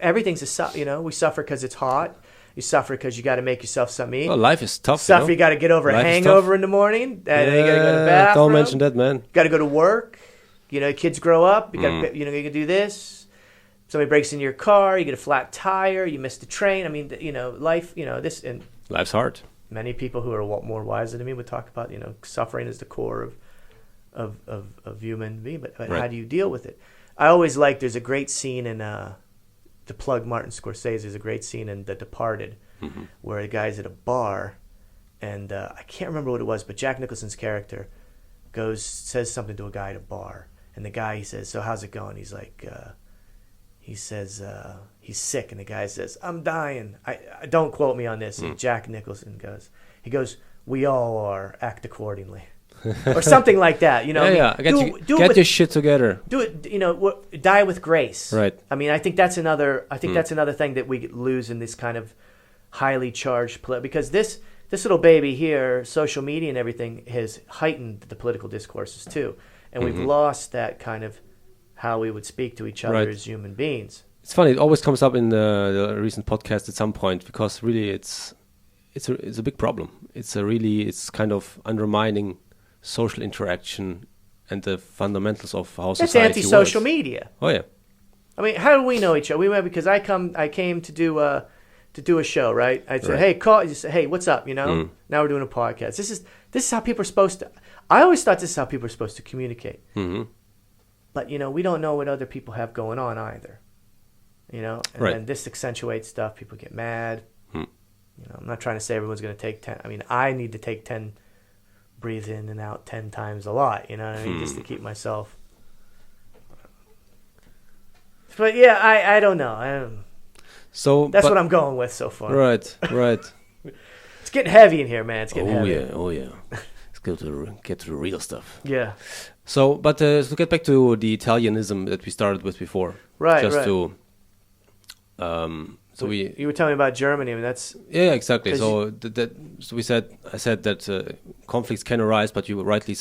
everything's we suffer because it's hot. You suffer because you got to make yourself something to eat. Well, life is tough. Suffer, you got to get over a Life is hangover tough. in the morning. And then you got to go to the bathroom. Don't mention that, man. Got to go to work. Kids grow up. You got to, you can do this. Somebody breaks into your car. You get a flat tire. You miss the train. I mean, life. This and Life's hard. many people who are more wiser than me would talk about. Suffering is the core of human being. But Right. how do you deal with it? I always like. There's a great scene in to plug Martin Scorsese. There's a great scene in The Departed where a guy's at a bar, and I can't remember what it was, but Jack Nicholson's character says something to a guy at a bar, and the guy, he says, "So how's it going?" He's like, he says he's sick, and the guy says, "I'm dying." I don't quote me on this. And Jack Nicholson goes, "We all are. Act accordingly." Or something like that, Yeah. Get your shit together. Do it. Die with grace. Right. I mean, I think that's another. I think that's another thing that we lose in this kind of highly charged because this little baby here, social media and everything, has heightened the political discourses too, and we've lost that kind of how we would speak to each other Right. as human beings. It's funny. It always comes up in the recent podcast at some point because really it's a big problem. It's kind of undermining social interaction and the fundamentals of how That's society anti-social works. media. Oh yeah. I mean, how do we know each other? We met because I came to do a show, right? I said, Right. "Hey, call." You say, "Hey, what's up?" Now we're doing a podcast. This is how people are supposed to. I always thought this is how people are supposed to communicate. But we don't know what other people have going on either. And Right. then this accentuates stuff. People get mad. I'm not trying to say everyone's going to take 10. I mean, I need to take 10, breathe in and out 10 times a lot. You know what I mean? Just to keep myself. But yeah, I don't know. So That's what I'm going with so far. Right. It's getting heavy in here, man. It's getting heavy. Oh yeah. Let's get to the real stuff. Yeah. So, but to get back to the Italianism that we started with before, Right. Just right. to, You were telling me about Germany. I mean, that's yeah, exactly. 'Cause So I said that conflicts can arise, but you rightly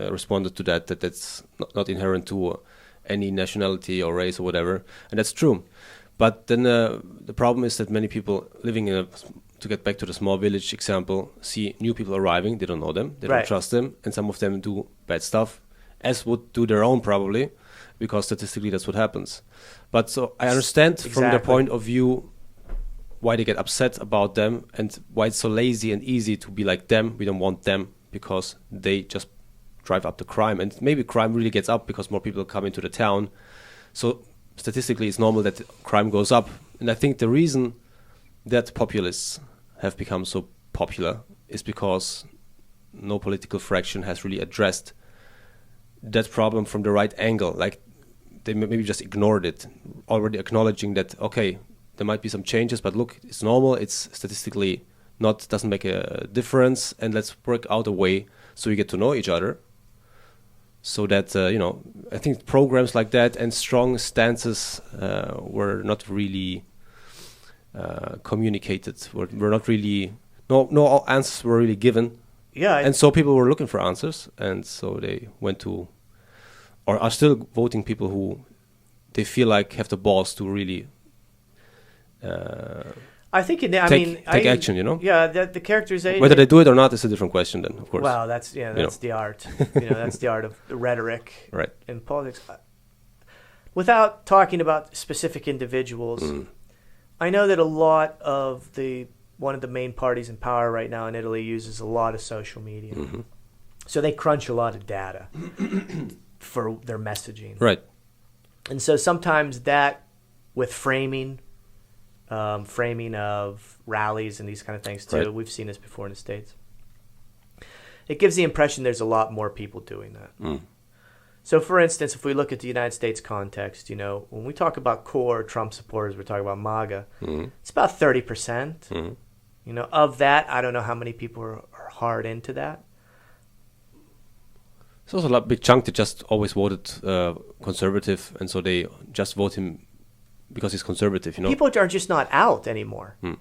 responded to that that's not inherent to any nationality or race or whatever, and that's true. But then the problem is that many people living to get back to the small village example, see new people arriving, they don't know them, they Right. don't trust them, and some of them do bad stuff, as would do their own probably, because statistically that's what happens. But so I understand from their Exactly. point of view why they get upset about them and why it's so lazy and easy to be like them. We don't want them because they just drive up the crime, and maybe crime really gets up because more people come into the town. So statistically it's normal that crime goes up, and I think the reason that populists have become so popular is because no political fraction has really addressed that problem from the right angle. Like they maybe just ignored it, already acknowledging that, okay, there might be some changes, but look, it's normal, it's statistically doesn't make a difference, and let's work out a way so we get to know each other. So that, I think programs like that and strong stances were not really communicated, were not really, no answers were really given. Yeah. And so people were looking for answers, and so they went to, or are still voting people who they feel like have the balls to really I think take action, Yeah, the characterization. Whether they do it or not is a different question then, of course. Well, that's the art. That's the art of rhetoric right. in politics. Without talking about specific individuals, I know that one of the main parties in power right now in Italy uses a lot of social media. Mm-hmm. So they crunch a lot of data for their messaging. Right. And so sometimes that, with framing of rallies and these kind of things too, right. We've seen this before in the States. It gives the impression there's a lot more people doing that. Mm. So, for instance, if we look at the United States context, when we talk about core Trump supporters, we're talking about MAGA. Mm-hmm. It's about 30%. Mm-hmm. Of that, I don't know how many people are hard into that. It's also a big chunk that just always voted conservative, and so they just vote him because he's conservative. People are just not out anymore. Hmm.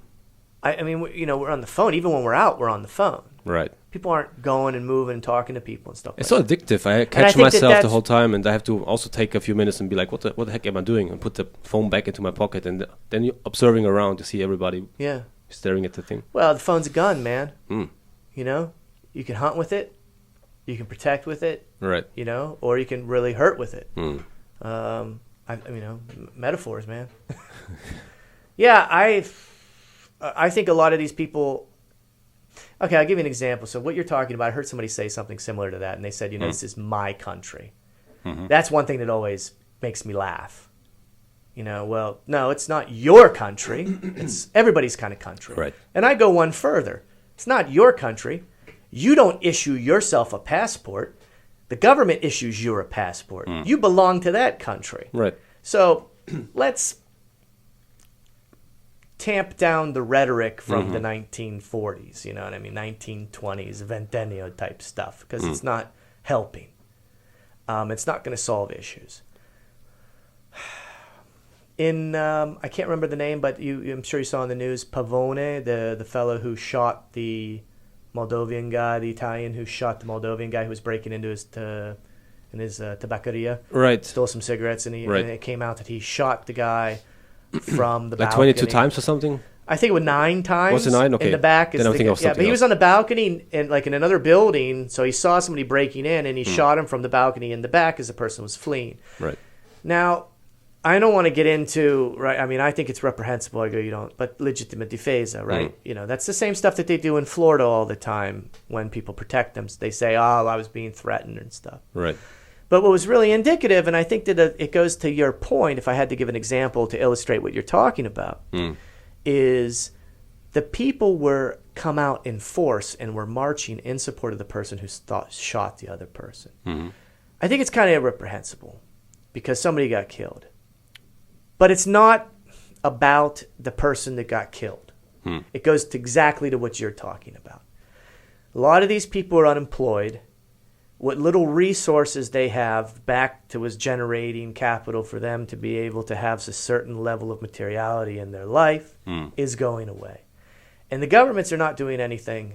I mean, we're on the phone. Even when we're out, we're on the phone. Right. People aren't going and moving and talking to people and stuff. It's so addictive. I catch myself the whole time, and I have to also take a few minutes and be like, "What the heck am I doing?" And put the phone back into my pocket, and then you're observing around to see everybody. Yeah. Staring at the thing. Well, the phone's a gun, man. Mm. You can hunt with it, you can protect with it, right? Or you can really hurt with it. Mm. Metaphors, man. Yeah, I think a lot of these people. Okay, I'll give you an example. So what you're talking about, I heard somebody say something similar to that, and they said, this is my country. Mm-hmm. That's one thing that always makes me laugh. Well, no, it's not your country. It's everybody's kind of country. Right. And I go one further. It's not your country. You don't issue yourself a passport. The government issues you a passport. Mm. You belong to that country. Right. So let's tamp down the rhetoric from the 1940s, 1920s, Ventennio type stuff, because it's not helping. It's not going to solve issues. I can't remember the name, but I'm sure you saw in the news, Pavone, the fellow who shot the Moldovan guy, the Italian who shot the Moldovan guy who was breaking into his tabacceria. Right. Stole some cigarettes, and it came out that he shot the guy from the like balcony. 22 times or something? I think it was 9 times. Was it 9? Okay. In the back. Then I think it was something but he was on the balcony in another building, so he saw somebody breaking in, and he shot him from the balcony in the back as the person was fleeing. Right. Now, I don't want to get into, right, I mean, I think it's reprehensible, but legitimate difesa, right? That's the same stuff that they do in Florida all the time when people protect them. They say, I was being threatened and stuff. Right. But what was really indicative, and I think that it goes to your point, if I had to give an example to illustrate what you're talking about, is the people were come out in force and were marching in support of the person who shot the other person. Mm-hmm. I think it's kind of reprehensible because somebody got killed. But it's not about the person that got killed. It goes exactly to what you're talking about. A lot of these people are unemployed. What little resources they have back to was generating capital for them to be able to have a certain level of materiality in their life is going away. And the governments are not doing anything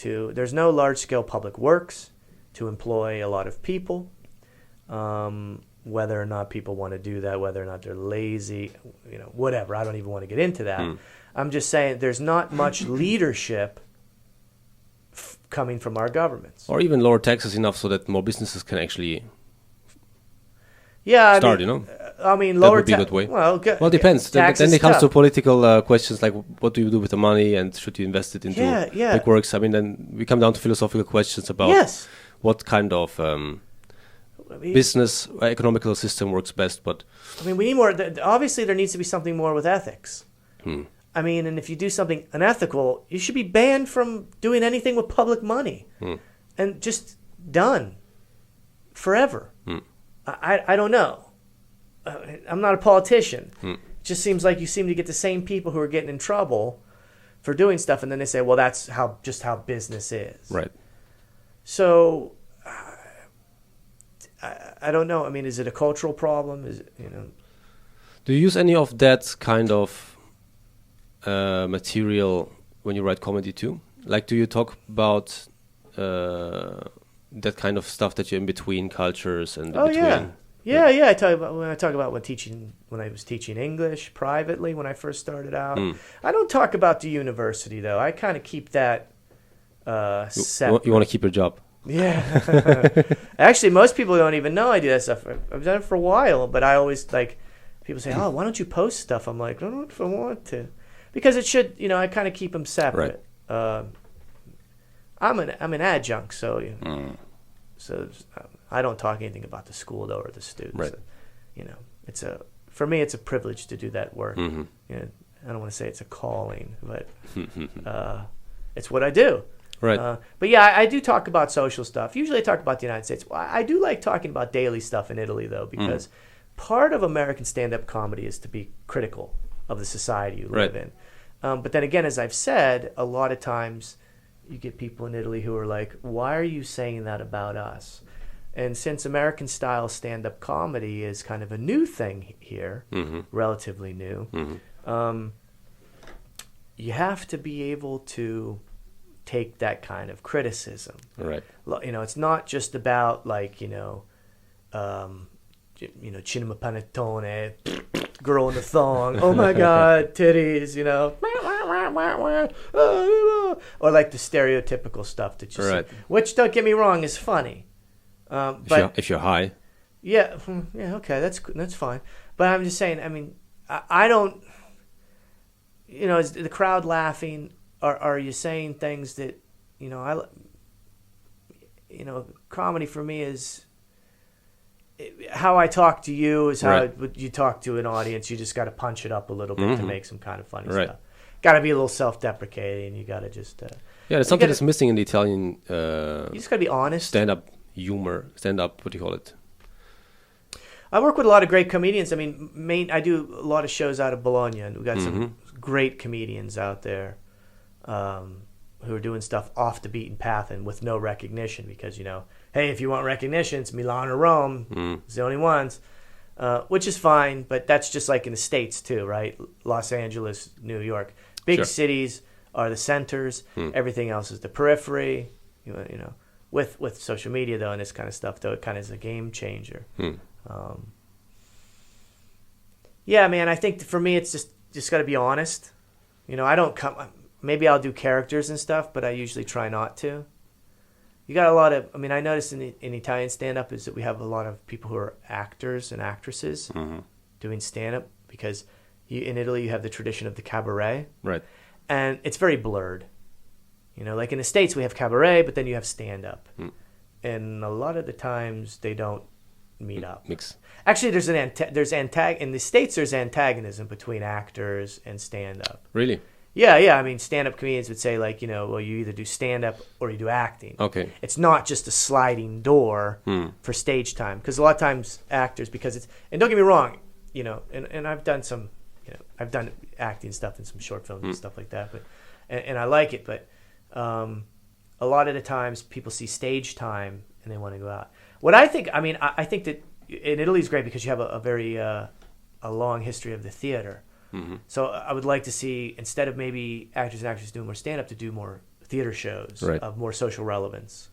there's no large-scale public works to employ a lot of people. Whether or not people want to do that, whether or not they're lazy, whatever. I don't even want to get into that. I'm just saying there's not much leadership coming from our governments. Or even lower taxes enough so that more businesses can actually start, I mean, lower taxes. That would be a good way. Well, it depends. Then it comes to political questions like what do you do with the money and should you invest it into big works? I mean, then we come down to philosophical questions about what kind of business economical system works best. But I mean, we need more. Obviously, there needs to be something more with ethics. I mean, and if you do something unethical, you should be banned from doing anything with public money and just done forever. I don't know. I'm not a politician. It just seems like you seem to get the same people who are getting in trouble for doing stuff, and then they say, well, that's how business is. Right. So I don't know. I mean, is it a cultural problem? Is it, Do you use any of that kind of material when you write comedy too? Like, do you talk about that kind of stuff that you're in between cultures and in between? Yeah. I talk about when I was teaching English privately when I first started out. I don't talk about the university though. I kind of keep that separate. You want to keep your job. Yeah. Actually, most people don't even know I do that stuff. I've done it for a while, but I always people say, "Oh, why don't you post stuff?" I'm like, "I don't know if I want to," because it should. I kind of keep them separate. Right. I'm an adjunct, so I don't talk anything about the school though or the students. Right. For me it's a privilege to do that work. Mm-hmm. I don't want to say it's a calling, but it's what I do. Right. But yeah, I do talk about social stuff. Usually I talk about the United States. Well, I do like talking about daily stuff in Italy though, because part of American stand-up comedy is to be critical of the society you live in. But then again, as I've said, a lot of times you get people in Italy who are like, why are you saying that about us? And since American-style stand-up comedy is kind of a new thing here, relatively new, you have to be able to take that kind of criticism. Right. It's not just about cinema panettone, girl in the thong, oh my God, titties, or like the stereotypical stuff that you see, which don't get me wrong is funny. But if you're high. Yeah, okay, that's fine. But I'm just saying, I mean, I don't, is the crowd laughing? Are you saying things that, comedy for me is, how I talk to you is how you talk to an audience. You just got to punch it up a little bit to make some kind of funny stuff. Got to be a little self-deprecating. You got to just... there's something that's missing in the Italian... you just got to be honest. Stand-up humor. Stand-up, what do you call it? I work with a lot of great comedians. I mean, I do a lot of shows out of Bologna, and we've got some great comedians out there who are doing stuff off the beaten path and with no recognition because, hey, if you want recognition, it's Milan or Rome. It's the only ones, which is fine, but that's just like in the States too, right? Los Angeles, New York. Big cities are the centers. Everything else is the periphery. With social media, though, and this kind of stuff, though, it kind of is a game changer. Yeah, man, I think for me, it's just got to be honest. I don't come... Maybe I'll do characters and stuff, but I usually try not to. You got a lot of... I noticed in Italian stand-up is that we have a lot of people who are actors and actresses doing stand-up because in Italy you have the tradition of the cabaret. Right. And it's very blurred. Like in the States we have cabaret, but then you have stand-up. And a lot of the times they don't meet up. Mix. Actually, in the States there's antagonism between actors and stand-up. Really? Yeah. Stand-up comedians would say you either do stand-up or you do acting. Okay. It's not just a sliding door for stage time because a lot of times actors and don't get me wrong, and I've done some, I've done acting stuff in some short films and stuff like that, but and I like it, but a lot of the times people see stage time and they want to go out. What I think, I think that in Italy is great because you have a very a long history of the theater. So I would like to see, instead of maybe actors and actresses doing more stand-up, to do more theater shows of more social relevance.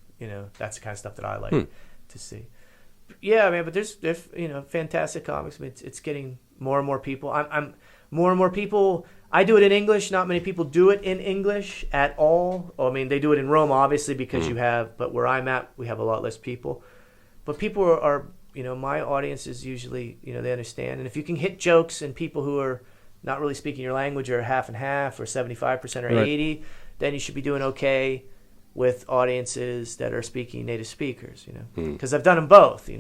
That's the kind of stuff that I like to see. Yeah, man, but there's fantastic comics. It's getting more and more people. I'm more and more people. I do it in English. Not many people do it in English at all. They do it in Rome, obviously, because but where I'm at, we have a lot less people. But people are my audience is usually, they understand. And if you can hit jokes and people who are not really speaking your language or half and half or 75% or 80%, then you should be doing okay with audiences that are speaking native speakers, because I've done them both, and,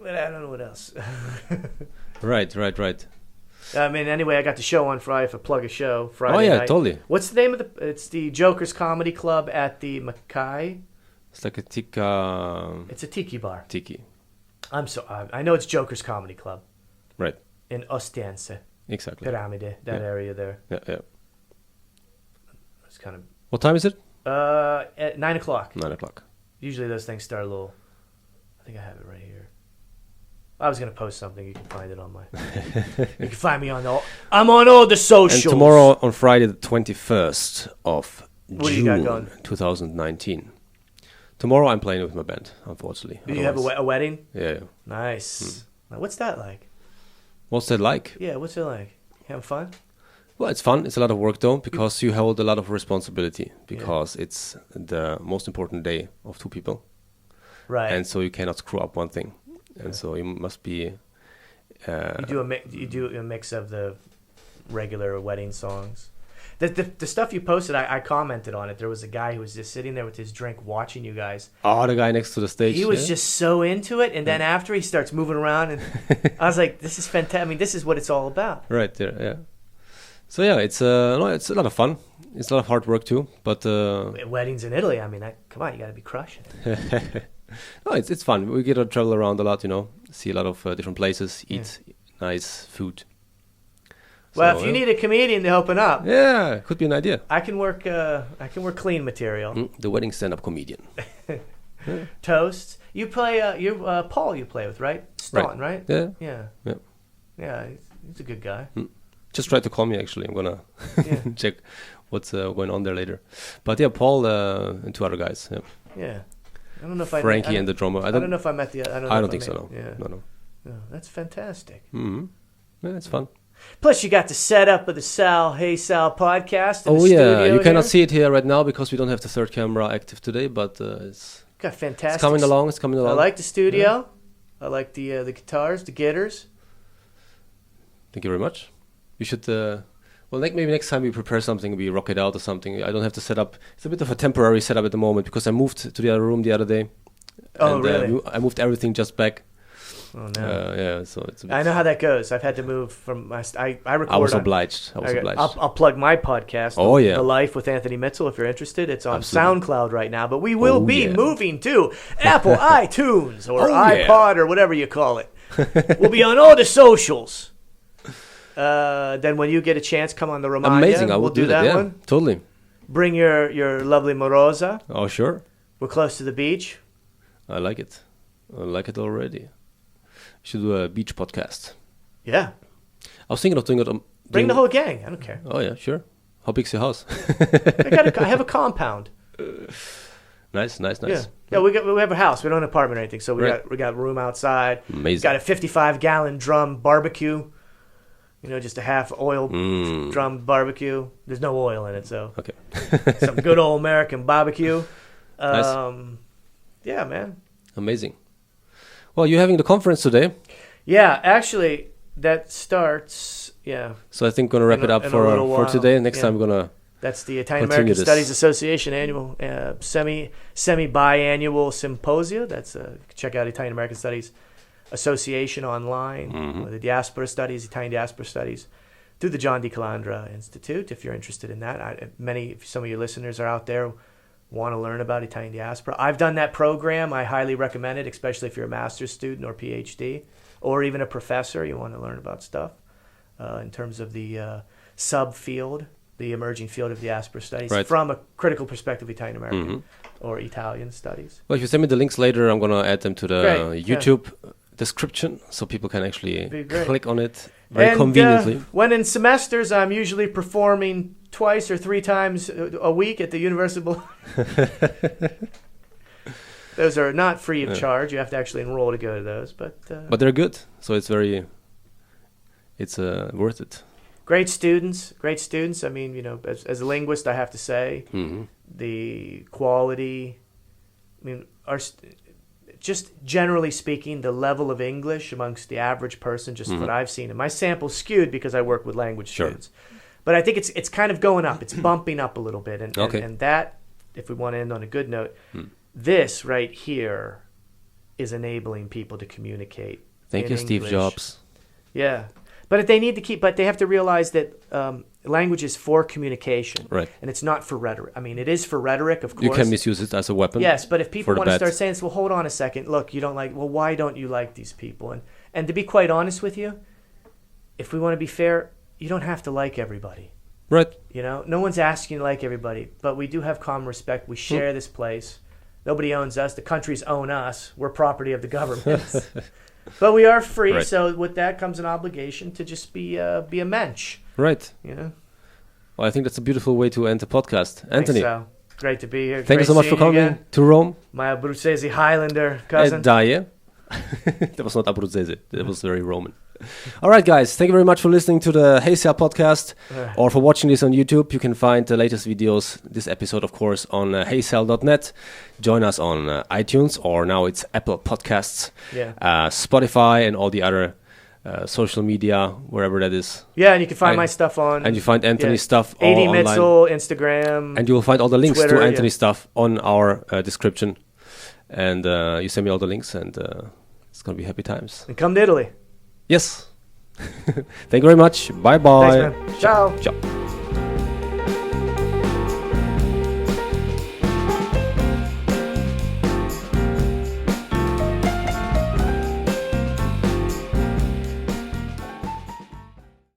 but I don't know what else. Right. Anyway, I got the show on Friday. If I plug a show Friday night. Totally. What's the name of it's the Joker's Comedy Club at the Mackay It's like a tikka. It's a tiki bar. Tiki. I know it's Joker's Comedy Club. Right. In Ostiense. Exactly. Pyramide, that area there. Yeah. It's kind of. What time is it? At 9 o'clock. 9 o'clock. Usually those things start a little. I think I have it right here. I was gonna post something. You can find it on my. You can find me on I'm on all the socials. And tomorrow on Friday the 21st of What do June, you got going? 2019. Tomorrow I'm playing with my band, unfortunately. Do you have a wedding? Yeah. Nice. Now, what's that like? What's that like? Yeah, what's it like? You having fun? Well, it's fun. It's a lot of work though, because you hold a lot of responsibility, because it's the most important day of two people. Right. And so you cannot screw up one thing. And so you must be... you do a mix of the regular wedding songs. The stuff you posted, I commented on it. There was a guy who was just sitting there with his drink watching you guys. Oh, the guy next to the stage. He was just so into it, and then after he starts moving around, and I was like, "This is fantastic! I mean, this is what it's all about." Right there, yeah. So yeah, it's a lot of fun. It's a lot of hard work too, but weddings in Italy. I mean, come on, you got to be crushing it. No, it's fun. We get to travel around a lot, see a lot of different places, eat nice food. Well, if you need a comedian to open up, yeah, could be an idea. I can work clean material. The wedding stand-up comedian. Toasts. You play. Paul. You play with, right? Staunton, right? Yeah. Yeah. He's a good guy. Just try to call me. Actually, I'm gonna check what's going on there later. But yeah, Paul and two other guys. Yeah. I don't know if Frankie and the drummer. I don't know if I met the. I don't think so. No. Yeah. No. Yeah, that's fantastic. Mm-hmm. Yeah, it's fun. Plus, you got the setup of the heysal podcast. Oh yeah, you cannot see it here right now because we don't have the third camera active today. But it's got fantastic. It's coming along. It's coming along. I like the studio. Yeah. I like the guitars, the gitters. Thank you very much. You should. Well, maybe next time we prepare something, we rock it out or something. I don't have to set up. It's a bit of a temporary setup at the moment because I moved to the other room the other day. Oh, really? I moved everything just back. Oh no! Yeah, so it's. I know how that goes. I've had to move from my. I record. I was obliged. I'll plug my podcast. Oh yeah. The Life with Anthony Mitzel. If you're interested, it's on SoundCloud right now. But we will be moving to Apple, iTunes, or iPod, or whatever you call it. We'll be on all the socials. Then when you get a chance, come on the Romagna. Amazing! I will do that one. Totally. Bring your lovely Morosa. Oh sure. We're close to the beach. I like it. I like it already. Should do a beach podcast. Yeah. I was thinking of doing it. Bring the whole gang. I don't care. Oh yeah, sure. How big's your house? I have a compound. Nice. Yeah. We have a house. We don't have an apartment or anything, so we got room outside. Amazing. Got a 55-gallon drum barbecue. Just a half oil drum barbecue. There's no oil in it, so okay. Some good old American barbecue. Nice. Yeah, man. Amazing. Well, you're having the conference today. Yeah, actually, that starts. Yeah. So I think we're gonna wrap it up for today. Next time we're gonna. That's the Italian American Studies Association annual semi-biannual symposia. That's check out Italian American Studies Association online, the Diaspora Studies, Italian Diaspora Studies, through the John D. Calandra Institute. If you're interested in that, some of your listeners are out there want to learn about Italian diaspora. I've done that program. I highly recommend it, especially if you're a master's student or PhD, or even a professor. You want to learn about stuff in terms of the subfield, the emerging field of diaspora studies, from a critical perspective, Italian American or Italian studies. Well, if you send me the links later, I'm going to add them to the YouTube description so people can actually click on it very conveniently. When in semesters, I'm usually performing 2 or 3 times a week at the University of Bologna. Those are not free of charge. You have to actually enroll to go to those, but they're good. So it's worth it. Great students. I mean, as a linguist, I have to say the quality. I mean, just generally speaking, the level of English amongst the average person, just what I've seen, and my sample's skewed because I work with language students. But I think it's kind of going up. It's bumping up a little bit. And that, if we want to end on a good note, this right here is enabling people to communicate. Thank you, Steve Jobs. Yeah. But they need to keep. But they have to realize that language is for communication, Right. And it's not for rhetoric. I mean, it is for rhetoric, of course. You can misuse it as a weapon. Yes, but if people want to bad. start saying this, well, hold on a second. Look, you don't like. Well, why don't you like these people? And to be quite honest with you, if we want to be fair, you don't have to like everybody. Right. You know, no one's asking you to like everybody, but we do have common respect. We share this place. Nobody owns us. The countries own us. We're property of the government. But we are free, Right. so with that comes an obligation to just be a mensch. Right. You know. Well, I think that's a beautiful way to end the podcast. Anthony, So great to be here. thank you so much for coming to Rome. My Abruzzese Highlander cousin. Daje. That was not Abruzzese. That was very Roman. All right, guys. Thank you very much for listening to the heysal podcast or for watching this on YouTube. You can find the latest videos, this episode, of course, on heysal.net. Join us on iTunes, or now it's Apple Podcasts, Spotify, and all the other social media, wherever that is. Yeah, and you can find my stuff on. And you find Anthony's stuff AD online. Mitzel, Instagram. And you will find all the links Twitter, to Anthony's stuff on our description. And you send me all the links, and it's going to be happy times. And come to Italy. Yes. Thank you very much. Bye-bye. Thanks, man. Ciao. Ciao.